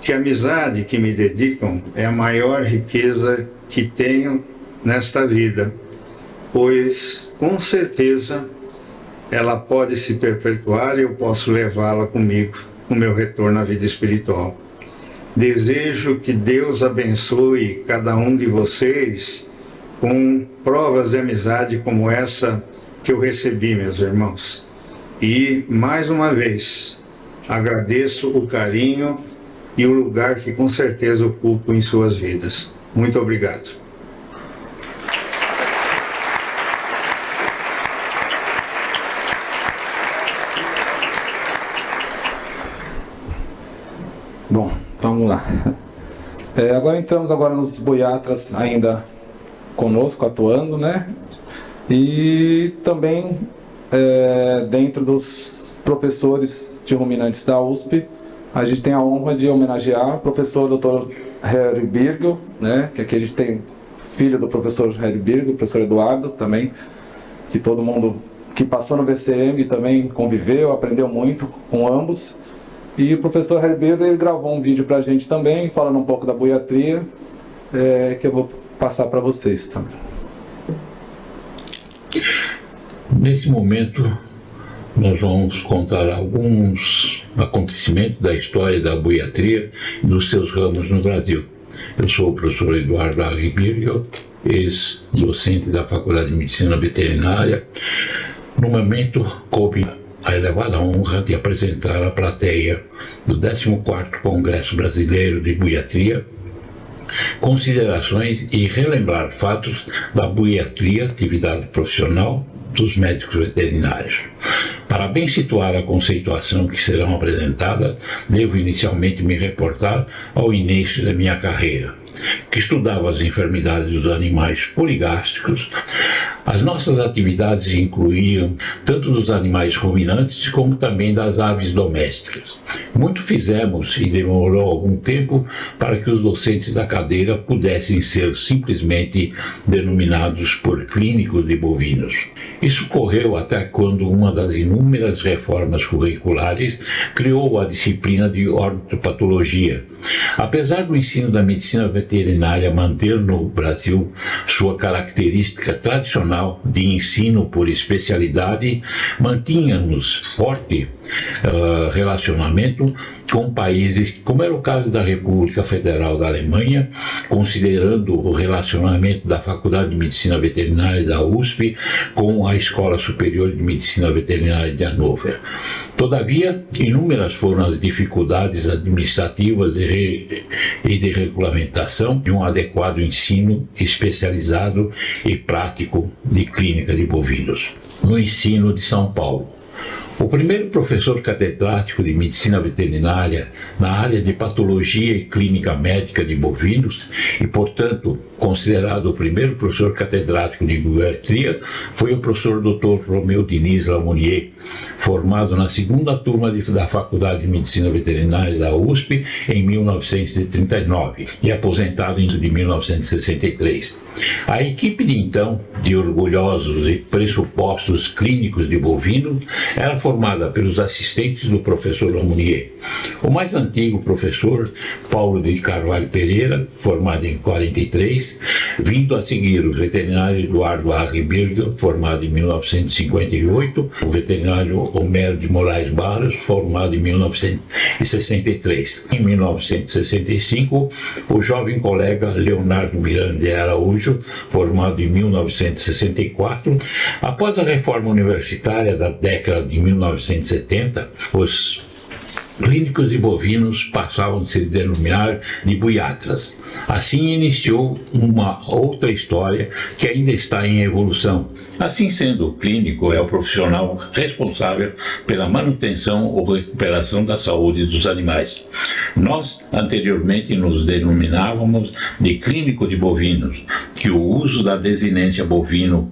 que a amizade que me dedicam é a maior riqueza que tenho nesta vida, pois com certeza ela pode se perpetuar e eu posso levá-la comigo no meu retorno à vida espiritual. Desejo que Deus abençoe cada um de vocês com provas de amizade como essa que eu recebi, meus irmãos. E, mais uma vez, agradeço o carinho e o lugar que com certeza ocupo em suas vidas. Muito obrigado. Bom, então vamos lá. Agora entramos nos boiatras ainda conosco, atuando, né? E também dentro dos professores de ruminantes da USP, a gente tem a honra de homenagear o professor Dr. Harry Birgel, né? Que aqui a gente tem filho do professor Harry Birgel, o professor Eduardo também, que todo mundo que passou no BCM também conviveu, aprendeu muito com ambos. E o professor Harry Birgel, ele gravou um vídeo para a gente também, falando um pouco da boiatria, que eu vou passar para vocês também. Nesse momento, nós vamos contar alguns acontecimentos da história da boiatria e dos seus ramos no Brasil. Eu sou o professor Eduardo Harry Birgel, ex-docente da Faculdade de Medicina Veterinária. No momento, coube a elevada honra de apresentar à plateia do 14º Congresso Brasileiro de Boiatria considerações e relembrar fatos da boiatria, atividade profissional dos médicos veterinários. Para bem situar a conceituação que serão apresentada, devo inicialmente me reportar ao início da minha carreira, que estudava as enfermidades dos animais poligástricos. As nossas atividades incluíam tanto dos animais ruminantes como também das aves domésticas. Muito fizemos e demorou algum tempo para que os docentes da cadeira pudessem ser simplesmente denominados por clínicos de bovinos. Isso ocorreu até quando uma das inúmeras reformas curriculares criou a disciplina de ortopatologia. Apesar do ensino da medicina veterinária manter no Brasil sua característica tradicional de ensino por especialidade, mantinha-nos forte relacionamento com países, como era o caso da República Federal da Alemanha, considerando o relacionamento da Faculdade de Medicina Veterinária da USP com a Escola Superior de Medicina Veterinária de Hannover. Todavia, inúmeras foram as dificuldades administrativas e de regulamentação de um adequado ensino especializado e prático de clínica de bovinos. No ensino de São Paulo, o primeiro professor catedrático de medicina veterinária na área de patologia e clínica médica de bovinos e, portanto, considerado o primeiro professor catedrático de boiatria, foi o professor Dr. Romeu Diniz Lamounier, formado na segunda turma da Faculdade de Medicina Veterinária da USP em 1939 e aposentado em 1963. A equipe de então, de orgulhosos e pressupostos clínicos de bovinos, era formada formada pelos assistentes do professor Lamounier. O mais antigo professor, Paulo de Carvalho Pereira, formado em 43, vindo a seguir o veterinário Eduardo Harry Birgel, formado em 1958, o veterinário Homero de Moraes Barros, formado em 1963. Em 1965, o jovem colega Leonardo Miranda de Araújo, formado em 1964. Após a reforma universitária da década de 1970, os clínicos de bovinos passavam a se denominar de buiatras. Assim iniciou uma outra história que ainda está em evolução. Assim sendo, o clínico é o profissional responsável pela manutenção ou recuperação da saúde dos animais. Nós, anteriormente, nos denominávamos de clínico de bovinos, que o uso da desinência bovina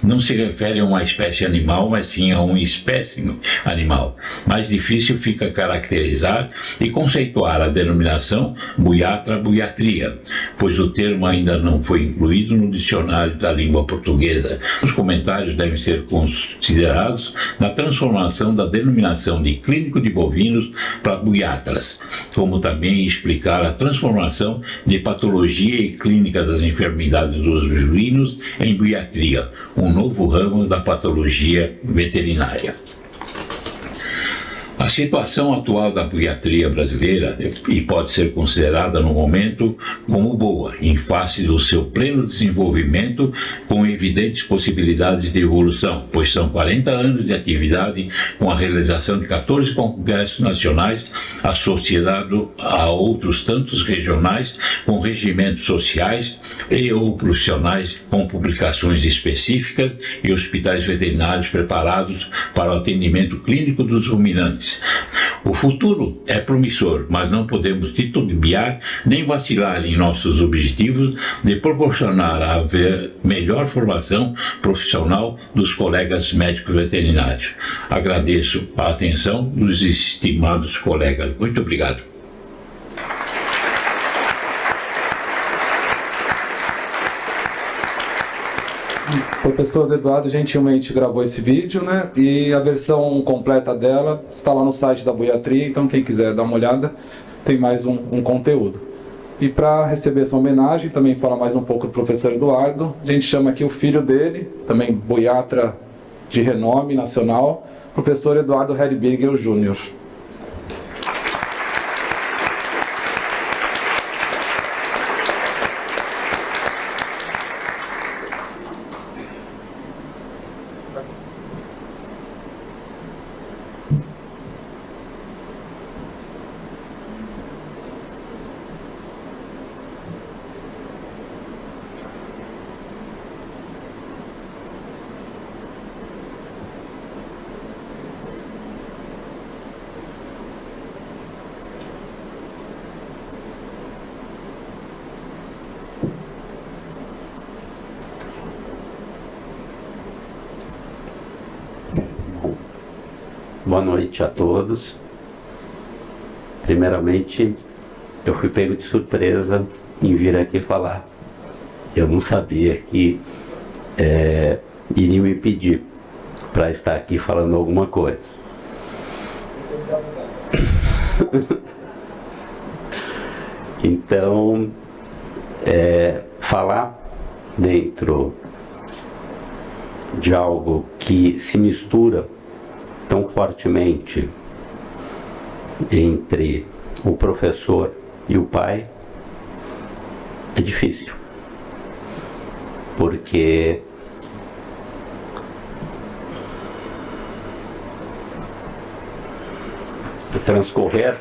não se refere a uma espécie animal, mas sim a uma espécime animal. Mais difícil fica caracterizar e conceituar a denominação buiatra-buiatria, pois o termo ainda não foi incluído no dicionário da língua portuguesa. Os comentários devem ser considerados na transformação da denominação de clínico de bovinos para buiatras, como também explicar a transformação de patologia e clínica das enfermidades dos bovinos em buiatria, um novo ramo da patologia veterinária. A situação atual da buiatria brasileira e pode ser considerada no momento como boa, em face do seu pleno desenvolvimento, com evidentes possibilidades de evolução, pois são 40 anos de atividade com a realização de 14 congressos nacionais associado a outros tantos regionais com regimentos sociais e ou profissionais com publicações específicas e hospitais veterinários preparados para o atendimento clínico dos ruminantes. O futuro é promissor, mas não podemos titubear nem vacilar em nossos objetivos de proporcionar a melhor formação profissional dos colegas médicos veterinários. Agradeço a atenção dos estimados colegas. Muito obrigado. O professor Eduardo gentilmente gravou esse vídeo, né? E a versão completa dela está lá no site da Buiatria, então quem quiser dar uma olhada, tem mais um conteúdo. E para receber essa homenagem, também falar mais um pouco do professor Eduardo, a gente chama aqui o filho dele, também buiatra de renome nacional, professor Eduardo Hedberger Júnior. Boa noite a todos. Primeiramente, eu fui pego de surpresa em vir aqui falar. Eu não sabia que iriam me pedir para estar aqui falando alguma coisa. Então, falar dentro de algo que se mistura tão fortemente entre o professor e o pai é difícil, porque o transcorrer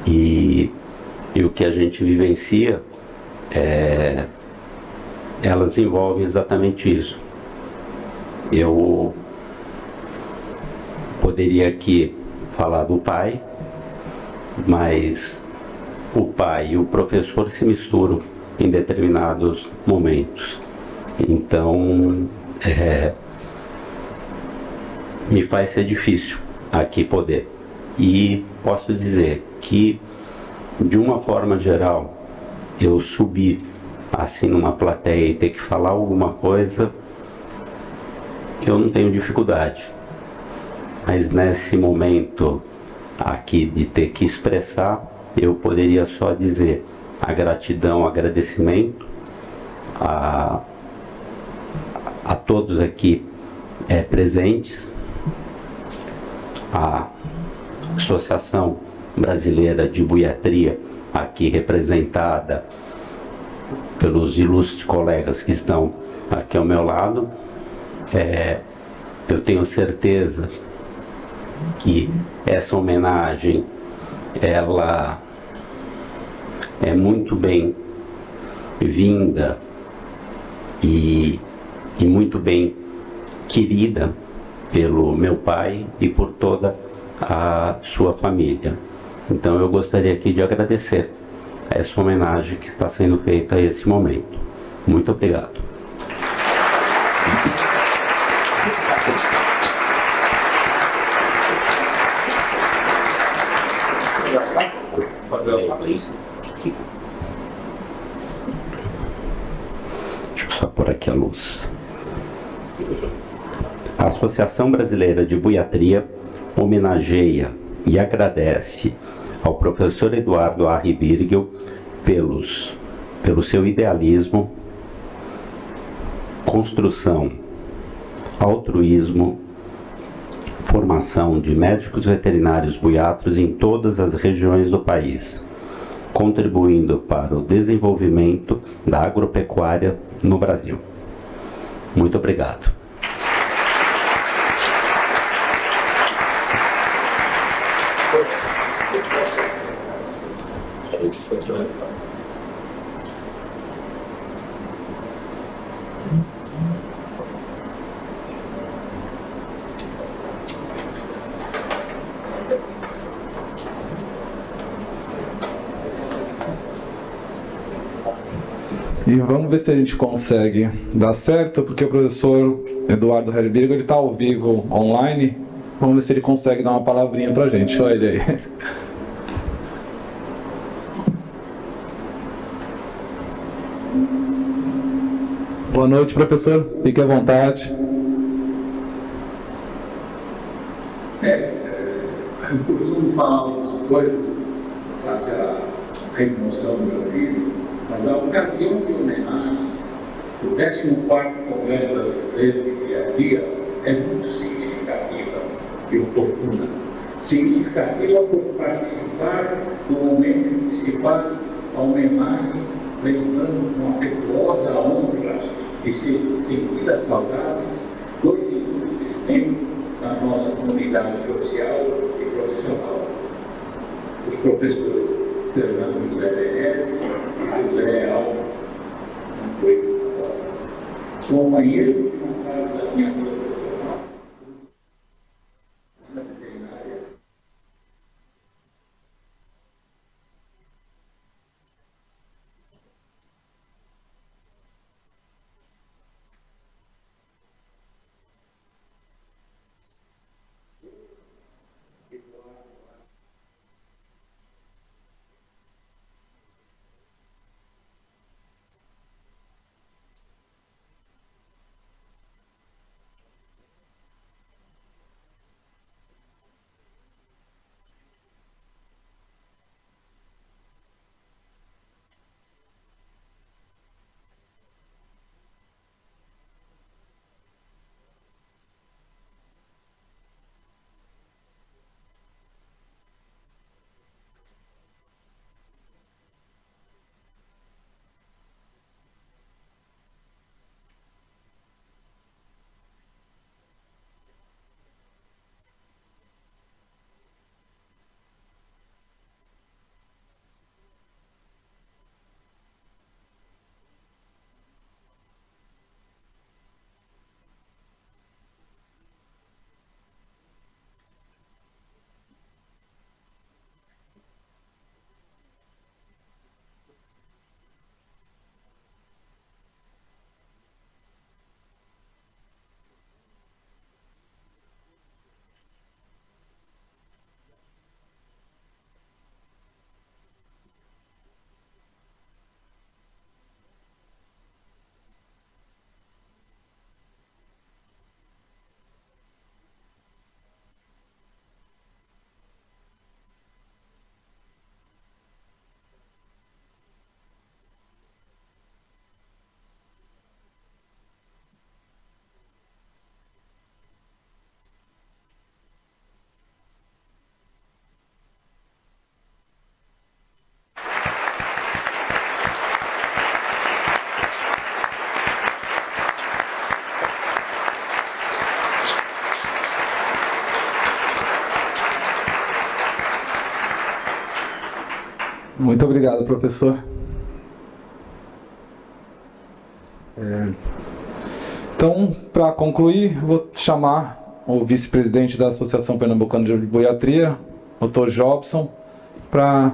e o que a gente vivencia elas envolvem exatamente isso. Eu poderia aqui falar do pai, mas o pai e o professor se misturam em determinados momentos. Então, me faz ser difícil aqui poder. E posso dizer que, de uma forma geral, eu subi assim numa plateia e ter que falar alguma coisa, eu não tenho dificuldade. Mas nesse momento aqui de ter que expressar, eu poderia só dizer a gratidão, agradecimento a todos aqui presentes, a Associação Brasileira de Buiatria, aqui representada pelos ilustres colegas que estão aqui ao meu lado. Eu tenho certeza que essa homenagem, ela é muito bem-vinda e muito bem querida pelo meu pai e por toda a sua família. Então eu gostaria aqui de agradecer essa homenagem que está sendo feita a esse momento. Muito obrigado. Deixa eu só pôr aqui a luz. A Associação Brasileira de Buiatria homenageia e agradece ao professor Eduardo Arri Birgel pelo seu idealismo, construção, altruísmo, formação de médicos veterinários buiatros em todas as regiões do país, contribuindo para o desenvolvimento da agropecuária no Brasil. Muito obrigado. E vamos ver se a gente consegue dar certo, porque o professor Eduardo Herbergo, ele está ao vivo online. Vamos ver se ele consegue dar uma palavrinha para a gente. Olha ele aí. Boa noite, professor. Fique à vontade. Eu costumo falar uma coisa, face à emoção do meu filho, mas a ocasião de homenagem, o 14º Congresso Brasileiro de Buiatria é muito significativa e oportuna. Significativa por participar do momento em que se faz a homenagem, lembrando com afetuosa honra e sentidas saudades, dois ilustres membros da nossa comunidade social e profissional, os professores Fernando José Venezes e José Alves Coelho Costa, companheiros de uma fase da minha vida profissional, na veterinária. Muito obrigado, professor. Então, para concluir, vou chamar o vice-presidente da Associação Pernambucana de Boiatria, Dr. Jobson, para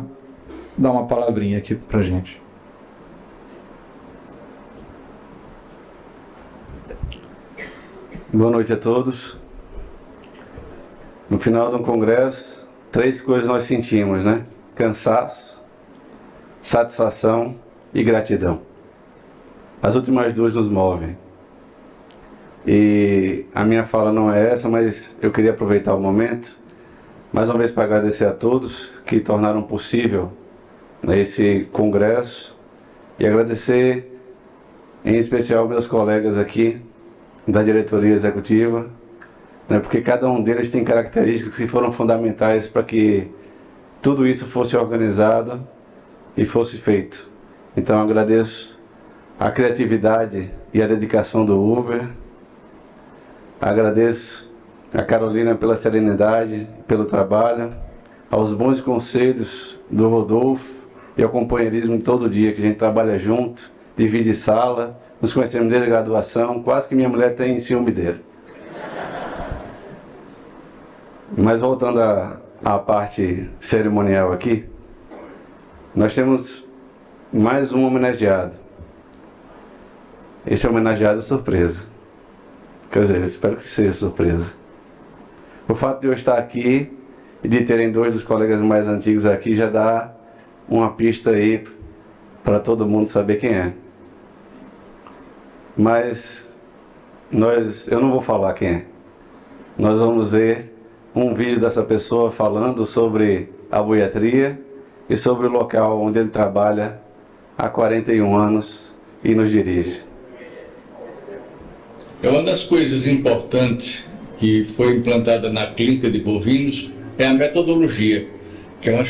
dar uma palavrinha aqui para a gente. Boa noite a todos. No final do congresso, 3 coisas nós sentimos, né? Cansaço, satisfação e gratidão. As últimas 2 nos movem. E a minha fala não é essa, mas eu queria aproveitar o momento, mais uma vez, para agradecer a todos que tornaram possível, né, esse congresso, e agradecer em especial meus colegas aqui da diretoria executiva, né, porque cada um deles tem características que foram fundamentais para que tudo isso fosse organizado e fosse feito. Então agradeço a criatividade e a dedicação do Uber, agradeço a Carolina pela serenidade, pelo trabalho, aos bons conselhos do Rodolfo e ao companheirismo de todo dia, que a gente trabalha junto, divide sala, nos conhecemos desde a graduação, quase que minha mulher tem ciúme dele. Mas voltando à parte cerimonial aqui, nós temos mais um homenageado. Esse homenageado é surpresa. Quer dizer, eu espero que seja surpresa. O fato de eu estar aqui e de terem 2 dos colegas mais antigos aqui já dá uma pista aí para todo mundo saber quem é. Mas eu não vou falar quem é. Nós vamos ver um vídeo dessa pessoa falando sobre a boiatria e sobre o local onde ele trabalha há 41 anos e nos dirige. É uma das coisas importantes que foi implantada na clínica de bovinos é a metodologia, que é uma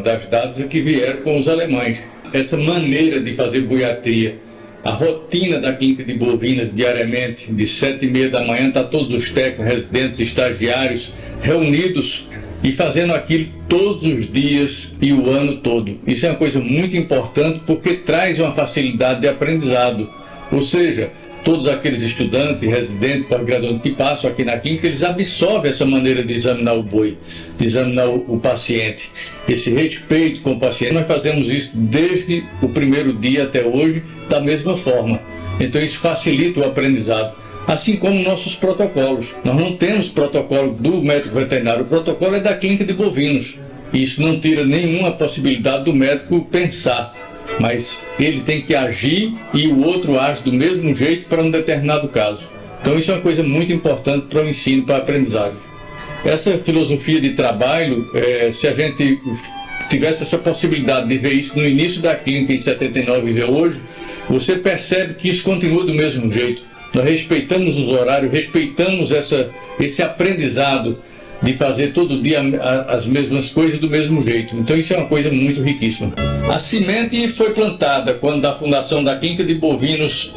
das dados que vieram com os alemães. Essa maneira de fazer boiatria, a rotina da clínica de bovinas diariamente, de 7h30 da manhã, está todos os técnicos, residentes, estagiários reunidos e fazendo aquilo todos os dias e o ano todo. Isso é uma coisa muito importante porque traz uma facilidade de aprendizado. Ou seja, todos aqueles estudantes, residentes, pós-graduandos que passam aqui na clínica, eles absorvem essa maneira de examinar o boi, de examinar o paciente. Esse respeito com o paciente, nós fazemos isso desde o primeiro dia até hoje, da mesma forma. Então isso facilita o aprendizado. Assim como nossos protocolos. Nós não temos protocolo do médico veterinário, o protocolo é da clínica de bovinos. Isso não tira nenhuma possibilidade do médico pensar, mas ele tem que agir e o outro age do mesmo jeito para um determinado caso. Então isso é uma coisa muito importante para o ensino, para a aprendizagem. Essa filosofia de trabalho, se a gente tivesse essa possibilidade de ver isso no início da clínica em 79 e ver hoje, você percebe que isso continua do mesmo jeito. Nós respeitamos os horários, respeitamos esse aprendizado de fazer todo dia as mesmas coisas do mesmo jeito. Então isso é uma coisa muito riquíssima. A semente foi plantada quando da fundação da clínica de bovinos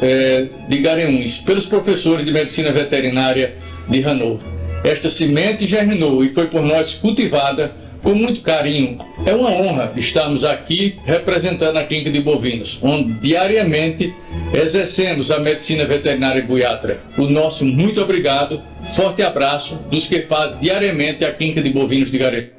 de Garanhuns, pelos professores de medicina veterinária de Hannover. Esta semente germinou e foi por nós cultivada com muito carinho. É uma honra estarmos aqui representando a clínica de bovinos, onde diariamente exercemos a medicina veterinária boiatra. O nosso muito obrigado, forte abraço dos que fazem diariamente a clínica de bovinos de Garanhuns.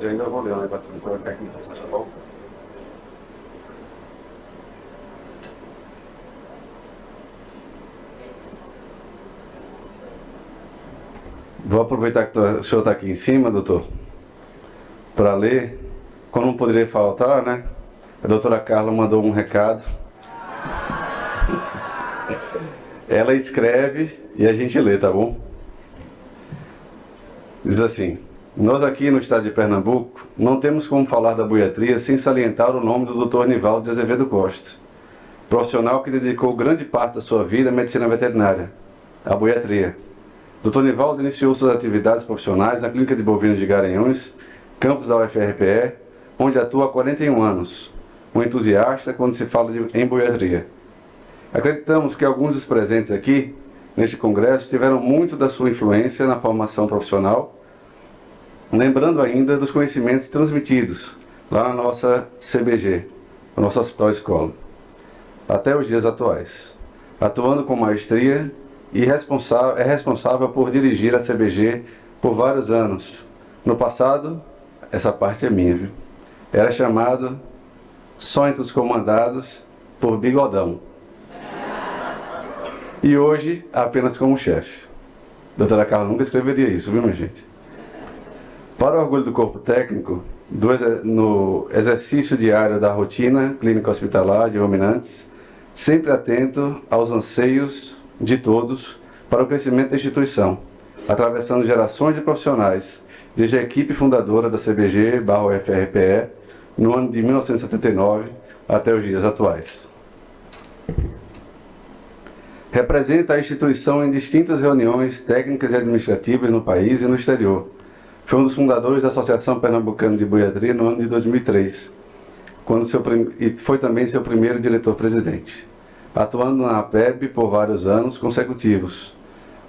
Eu ainda vou ler o negócio da professora técnica, tá bom? Vou aproveitar que o senhor está aqui em cima, doutor, para ler quando não poderia faltar, né? A doutora Carla mandou um recado. Ela escreve e a gente lê, tá bom? Diz assim: nós aqui no estado de Pernambuco não temos como falar da buiatria sem salientar o nome do Dr. Nivaldo de Azevedo Costa, profissional que dedicou grande parte da sua vida à medicina veterinária, à buiatria. Dr. Nivaldo iniciou suas atividades profissionais na Clínica de Bovinos de Garanhuns, campus da UFRPE, onde atua há 41 anos, um entusiasta quando se fala em buiatria. Acreditamos que alguns dos presentes aqui, neste congresso, tiveram muito da sua influência na formação profissional, lembrando ainda dos conhecimentos transmitidos lá na nossa CBG, a nossa Hospital Escola, até os dias atuais, atuando com maestria e é responsável por dirigir a CBG por vários anos. No passado, essa parte é minha, viu? Era chamado só entre os comandados por Bigodão. E hoje, apenas como chefe. Doutora Carla nunca escreveria isso, viu, minha gente? Para o orgulho do corpo técnico, no exercício diário da rotina clínica hospitalar de ruminantes, sempre atento aos anseios de todos para o crescimento da instituição, atravessando gerações de profissionais, desde a equipe fundadora da CBG/UFRPE, no ano de 1979 até os dias atuais. Representa a instituição em distintas reuniões técnicas e administrativas no país e no exterior. Foi um dos fundadores da Associação Pernambucana de Buiatria no ano de 2003, e foi também seu primeiro diretor-presidente, atuando na APEB por vários anos consecutivos.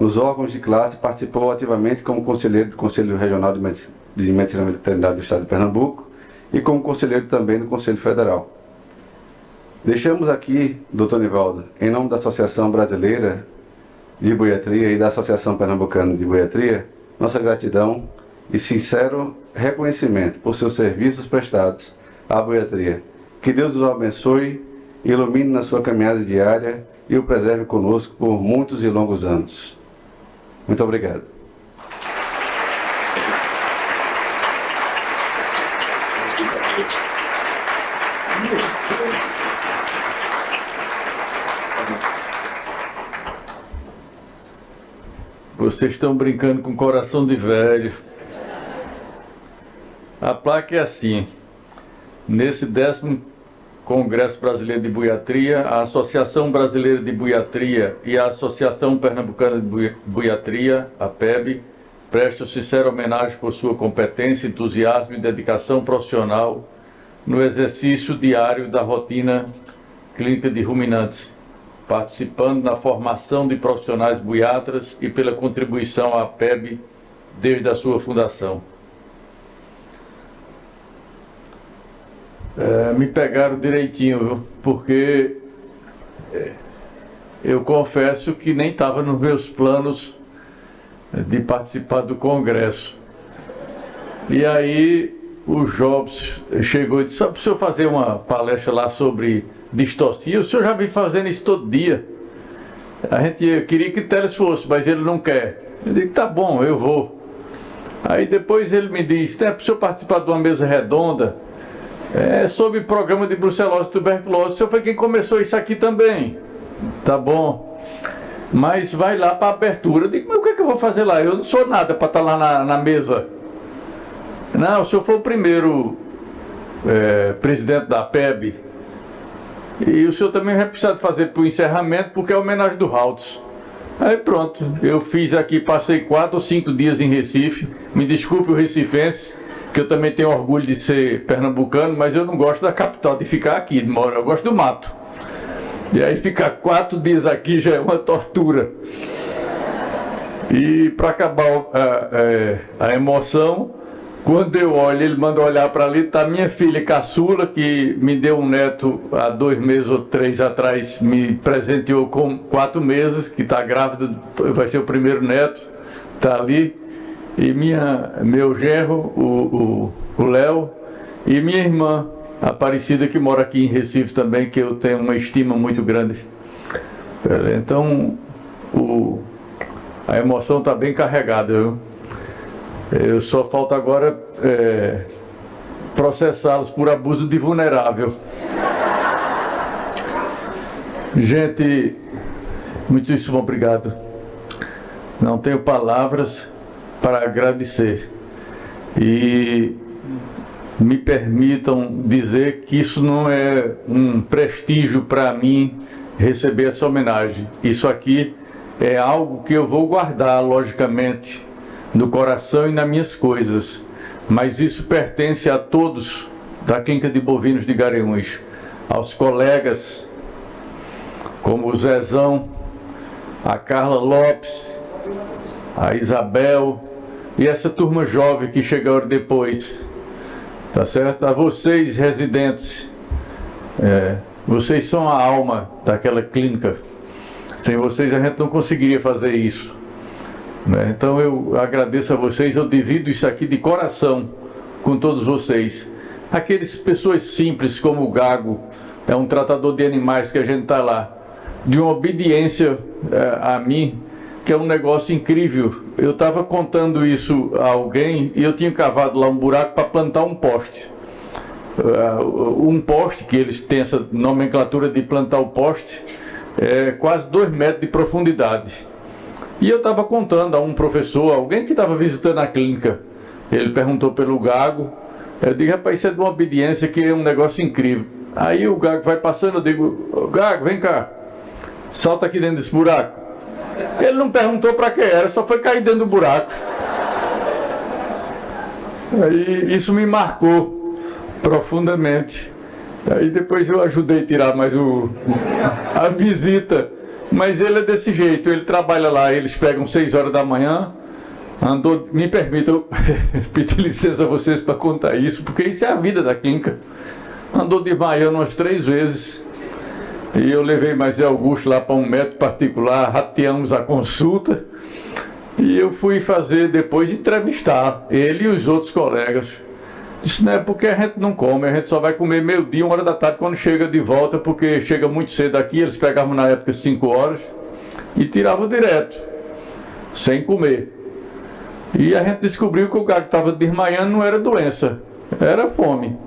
Nos órgãos de classe, participou ativamente como conselheiro do Conselho Regional de Medicina Veterinária do Estado de Pernambuco e como conselheiro também do Conselho Federal. Deixamos aqui, Dr. Nivaldo, em nome da Associação Brasileira de Buiatria e da Associação Pernambucana de Buiatria, nossa gratidão e sincero reconhecimento por seus serviços prestados à buiatria. Que Deus o abençoe, ilumine na sua caminhada diária e o preserve conosco por muitos e longos anos. Muito obrigado. Vocês estão brincando com coração de velho. A placa é assim: nesse 10º Congresso Brasileiro de Buiatria, a Associação Brasileira de Buiatria e a Associação Pernambucana de Buiatria, a PEB, prestam sincera homenagem por sua competência, entusiasmo e dedicação profissional no exercício diário da rotina clínica de ruminantes, participando na formação de profissionais buiatras e pela contribuição à PEB desde a sua fundação. Me pegaram direitinho, viu? Porque eu confesso que nem estava nos meus planos de participar do congresso. E aí o Jobs chegou e disse: só para o senhor fazer uma palestra lá sobre distocia, o senhor já vem fazendo isso todo dia. A gente queria que Teles fosse, mas ele não quer. Eu disse: tá bom, eu vou. Aí depois ele me disse: é para o senhor participar de uma mesa redonda sobre programa de brucelose e tuberculose. O senhor foi quem começou isso aqui também. Tá bom, mas vai lá para a abertura. Eu digo: mas o que é que eu vou fazer lá? Eu não sou nada para estar lá na mesa. Não, o senhor foi o primeiro presidente da PEB. E o senhor também vai precisar de fazer para o encerramento, porque é a homenagem do Haltz. Aí pronto, eu fiz aqui, passei 4 ou 5 dias em Recife. Me desculpe o recifense, que eu também tenho orgulho de ser pernambucano, mas eu não gosto da capital, de ficar aqui, eu gosto do mato. E aí ficar 4 dias aqui já é uma tortura. E para acabar a emoção, quando eu olho, ele manda olhar para ali, está minha filha caçula, que me deu um neto há 2 meses ou 3 atrás, me presenteou com 4 meses, que está grávida, vai ser o primeiro neto, está ali. E meu genro, o Léo, e minha irmã, a Aparecida, que mora aqui em Recife também, que eu tenho uma estima muito grande. Então, a emoção está bem carregada, viu? Eu só falta agora processá-los por abuso de vulnerável. Gente, muitíssimo obrigado. Não tenho palavras para agradecer. E me permitam dizer que isso não é um prestígio para mim receber essa homenagem. Isso aqui é algo que eu vou guardar, logicamente, no coração e nas minhas coisas. Mas isso pertence a todos da Clínica de Bovinos de Garanhuns, aos colegas como o Zezão, a Carla Lopes, a Isabel e essa turma jovem que chegaram depois, tá certo? A vocês, residentes, vocês são a alma daquela clínica. Sem vocês a gente não conseguiria fazer isso, né? Então eu agradeço a vocês, eu divido isso aqui de coração com todos vocês. Aqueles pessoas simples como o Gago, é um tratador de animais que a gente está lá, de uma obediência a mim, que é um negócio incrível. Eu estava contando isso a alguém e eu tinha cavado lá um buraco para plantar um poste. Um poste, que eles têm essa nomenclatura de plantar o poste, é quase 2 metros de profundidade. E eu estava contando a um professor, alguém que estava visitando a clínica, ele perguntou pelo Gago, eu digo, rapaz, isso é de uma obediência que é um negócio incrível. Aí o Gago vai passando, eu digo, Gago, vem cá, salta aqui dentro desse buraco. Ele não perguntou para que era, só foi cair dentro do buraco. Aí isso me marcou profundamente. Aí depois eu ajudei a tirar mais a visita. Mas ele é desse jeito, ele trabalha lá, eles pegam 6 horas da manhã, andou, me permitam pedir licença a vocês para contar isso, porque isso é a vida da clínica. Andou desmaiando umas 3 vezes, e eu levei mais Augusto lá para um médico particular, rateamos a consulta, e eu fui fazer depois entrevistar ele e os outros colegas. Isso não é porque a gente não come, a gente só vai comer meio-dia, 1 hora da tarde, quando chega de volta, porque chega muito cedo aqui, eles pegavam na época 5 horas e tiravam direto, sem comer. E a gente descobriu que o Gago estava desmaiando, não era doença, era fome.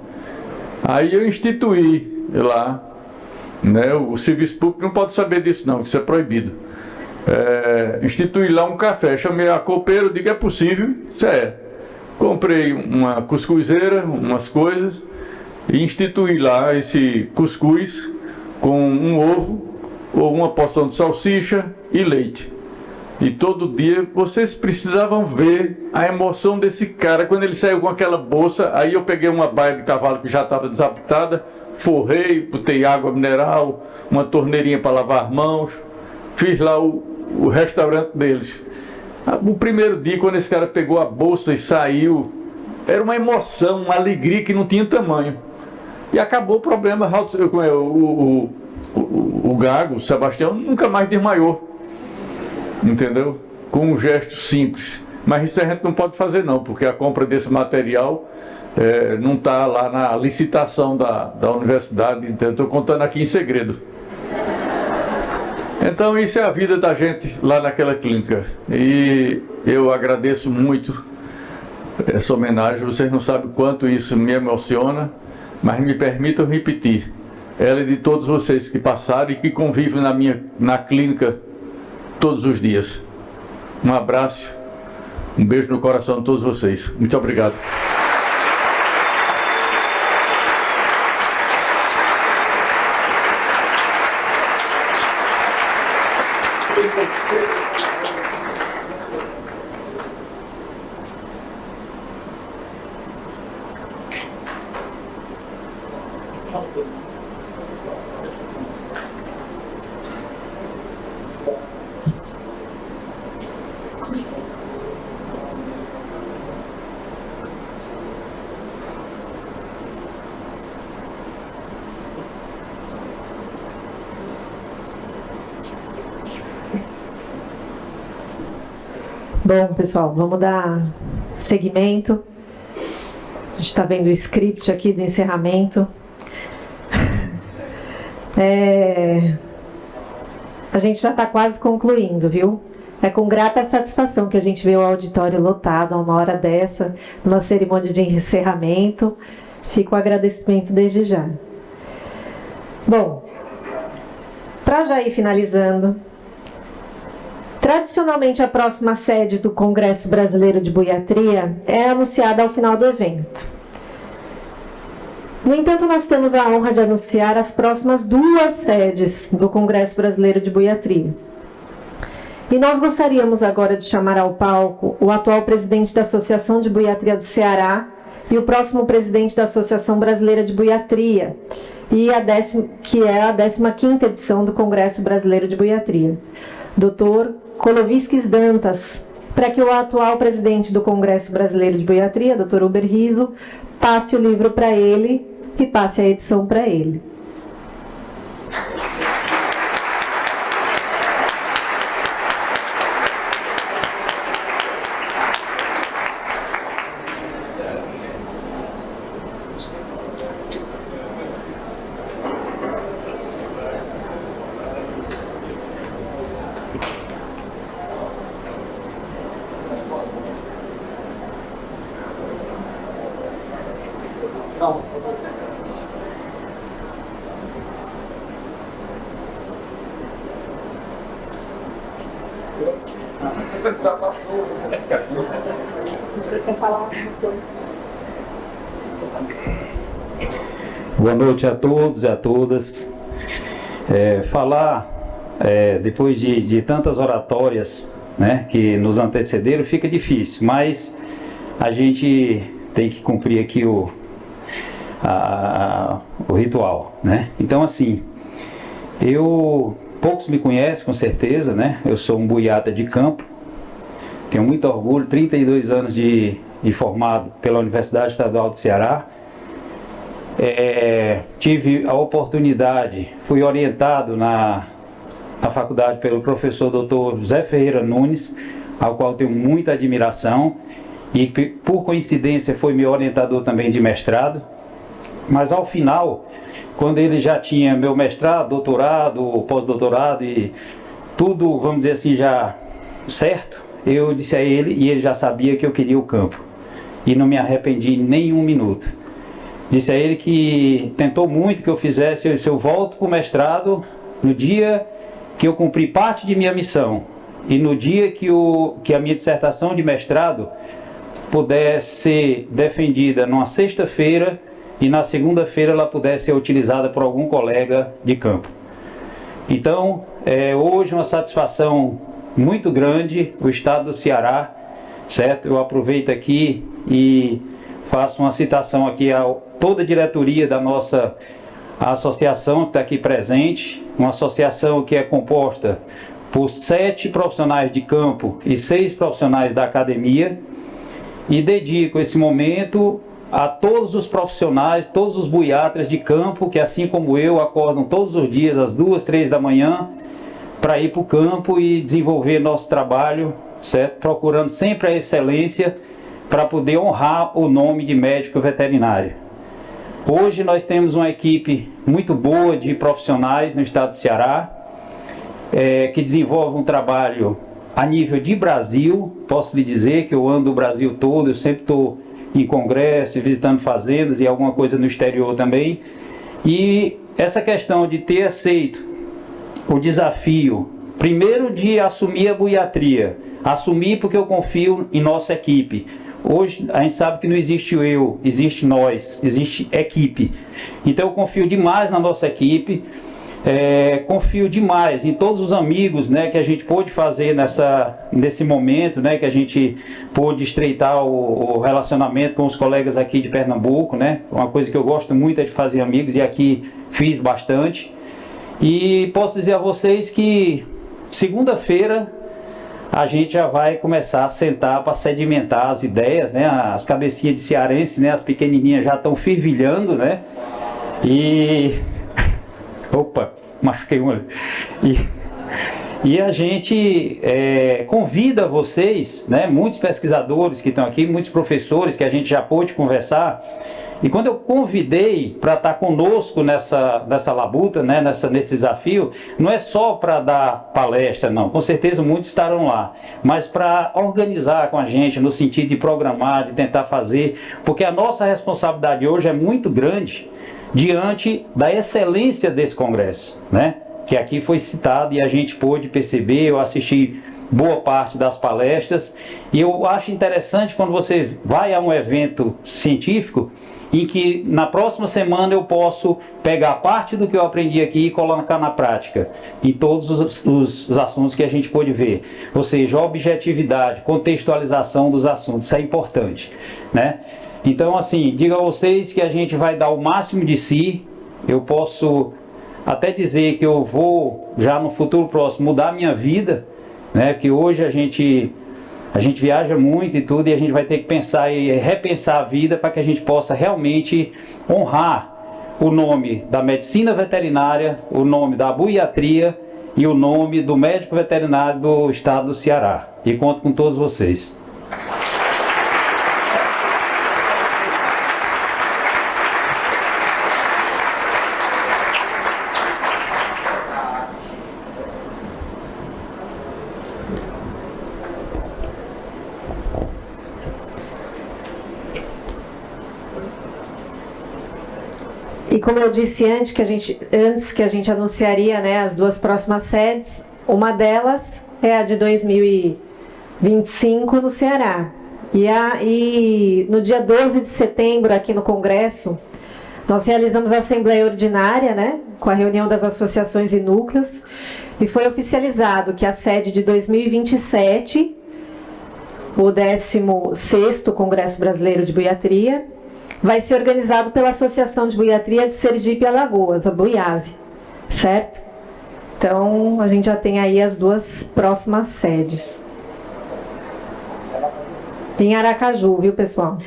Aí eu instituí lá, né, o serviço público não pode saber disso não, isso é proibido. Instituí lá um café, chamei a copeira, eu digo, é possível? Isso é. Comprei uma cuscuzeira, umas coisas, e instituí lá esse cuscuz com um ovo, ou uma porção de salsicha e leite. E todo dia vocês precisavam ver a emoção desse cara quando ele saiu com aquela bolsa. Aí eu peguei uma baia de cavalo que já estava desapitada, forrei, botei água mineral, uma torneirinha para lavar as mãos, fiz lá o restaurante deles. O primeiro dia, quando esse cara pegou a bolsa e saiu, era uma emoção, uma alegria que não tinha tamanho. E acabou o problema. O Gago, o Sebastião, nunca mais desmaiou. Entendeu? Com um gesto simples. Mas isso a gente não pode fazer não, porque a compra desse material não está lá na licitação da universidade. Então, estou contando aqui em segredo. Então isso é a vida da gente lá naquela clínica. E eu agradeço muito essa homenagem. Vocês não sabem quanto isso me emociona, mas me permitam repetir. Ela é de todos vocês que passaram e que convivem na clínica todos os dias. Um abraço, um beijo no coração de todos vocês. Muito obrigado. Bom, pessoal, vamos dar seguimento. A gente está vendo o script aqui do encerramento. A gente já está quase concluindo, viu? É com grata satisfação que a gente vê o auditório lotado a 1 hora dessa, numa cerimônia de encerramento. Fica o agradecimento desde já. Bom, para já ir finalizando, tradicionalmente a próxima sede do Congresso Brasileiro de Buiatria é anunciada ao final do evento. No entanto, nós temos a honra de anunciar as próximas 2 sedes do Congresso Brasileiro de Buiatria. E nós gostaríamos agora de chamar ao palco o atual presidente da Associação de Buiatria do Ceará e o próximo presidente da Associação Brasileira de Buiatria, que é a 15ª edição do Congresso Brasileiro de Buiatria, Dr. Koloviskis Dantas, para que o atual presidente do Congresso Brasileiro de Buiatria, Dr. Uber Riso, passe o livro para ele e passe a edição para ele. Boa noite a todos e a todas. Depois de tantas oratórias, né, que nos antecederam, fica difícil, mas a gente tem que cumprir aqui o ritual, né? Então, assim, poucos me conhecem, com certeza, né? Eu sou um buiata de campo, tenho muito orgulho, 32 anos de formado pela Universidade Estadual do Ceará. Tive a oportunidade, fui orientado na faculdade pelo professor Dr. José Ferreira Nunes, ao qual tenho muita admiração, e por coincidência foi meu orientador também de mestrado. Mas ao final, quando ele já tinha meu mestrado, doutorado, pós-doutorado e tudo, vamos dizer assim, já certo, eu disse a ele, e ele já sabia que eu queria o campo, e não me arrependi nem um minuto. Disse a ele que tentou muito que eu fizesse, se eu volto para o mestrado no dia que eu cumpri parte de minha missão e no dia que a minha dissertação de mestrado pudesse ser defendida numa sexta-feira e na segunda-feira ela pudesse ser utilizada por algum colega de campo. Então, hoje uma satisfação muito grande, o estado do Ceará, certo? Eu aproveito aqui e faço uma citação aqui a toda a diretoria da nossa associação que está aqui presente, uma associação que é composta por 7 profissionais de campo e 6 profissionais da academia, e dedico esse momento a todos os profissionais, todos os buiatras de campo, que assim como eu, acordam todos os dias às 2, 3 da manhã para ir para o campo e desenvolver nosso trabalho, certo? Procurando sempre a excelência para poder honrar o nome de médico veterinário. Hoje nós temos uma equipe muito boa de profissionais no estado do Ceará, que desenvolve um trabalho a nível de Brasil. Posso lhe dizer que eu ando o Brasil todo, eu sempre estou em congresso, visitando fazendas e alguma coisa no exterior também. E essa questão de ter aceito o desafio, primeiro de assumir a buiatria, assumir porque eu confio em nossa equipe. Hoje a gente sabe que não existe eu, existe nós, existe equipe. Então eu confio demais na nossa equipe, confio demais em todos os amigos, né, que a gente pôde fazer nesse momento, né, que a gente pôde estreitar o relacionamento com os colegas aqui de Pernambuco, né? Uma coisa que eu gosto muito é de fazer amigos e aqui fiz bastante. E posso dizer a vocês que segunda-feira a gente já vai começar a sentar para sedimentar as ideias, né? As cabecinhas de cearense, né? As pequenininhas já estão fervilhando, né? E... Opa, machuquei uma. E a gente convida vocês, né? Muitos pesquisadores que estão aqui, muitos professores que a gente já pôde conversar, E quando eu convidei para estar conosco nessa labuta, né, nesse desafio, não é só para dar palestra, não. Com certeza muitos estarão lá. Mas para organizar com a gente, no sentido de programar, de tentar fazer, porque a nossa responsabilidade hoje é muito grande diante da excelência desse congresso, né? Que aqui foi citado e a gente pôde perceber, eu assisti boa parte das palestras, e eu acho interessante quando você vai a um evento científico, em que na próxima semana eu posso pegar parte do que eu aprendi aqui e colocar na prática, em todos os assuntos que a gente pôde ver. Ou seja, objetividade, contextualização dos assuntos, isso é importante, né? Então, assim, digo a vocês que a gente vai dar o máximo de si. Eu posso até dizer que eu vou, já no futuro próximo, mudar a minha vida, né? Que hoje a gente viaja muito e tudo, e a gente vai ter que pensar e repensar a vida para que a gente possa realmente honrar o nome da medicina veterinária, o nome da buiatria e o nome do médico veterinário do estado do Ceará. E conto com todos vocês. E como eu disse antes que a gente anunciaria, né, as duas próximas sedes, uma delas é a de 2025 no Ceará. E no dia 12 de setembro, aqui no Congresso, nós realizamos a Assembleia Ordinária, né, com a reunião das associações e núcleos, e foi oficializado que a sede de 2027, o 16º Congresso Brasileiro de Buiatria, vai ser organizado pela Associação de Buiatria de Sergipe e Alagoas, a Buiase, certo? Então, a gente já tem aí as duas próximas sedes. Em Aracaju, viu, pessoal?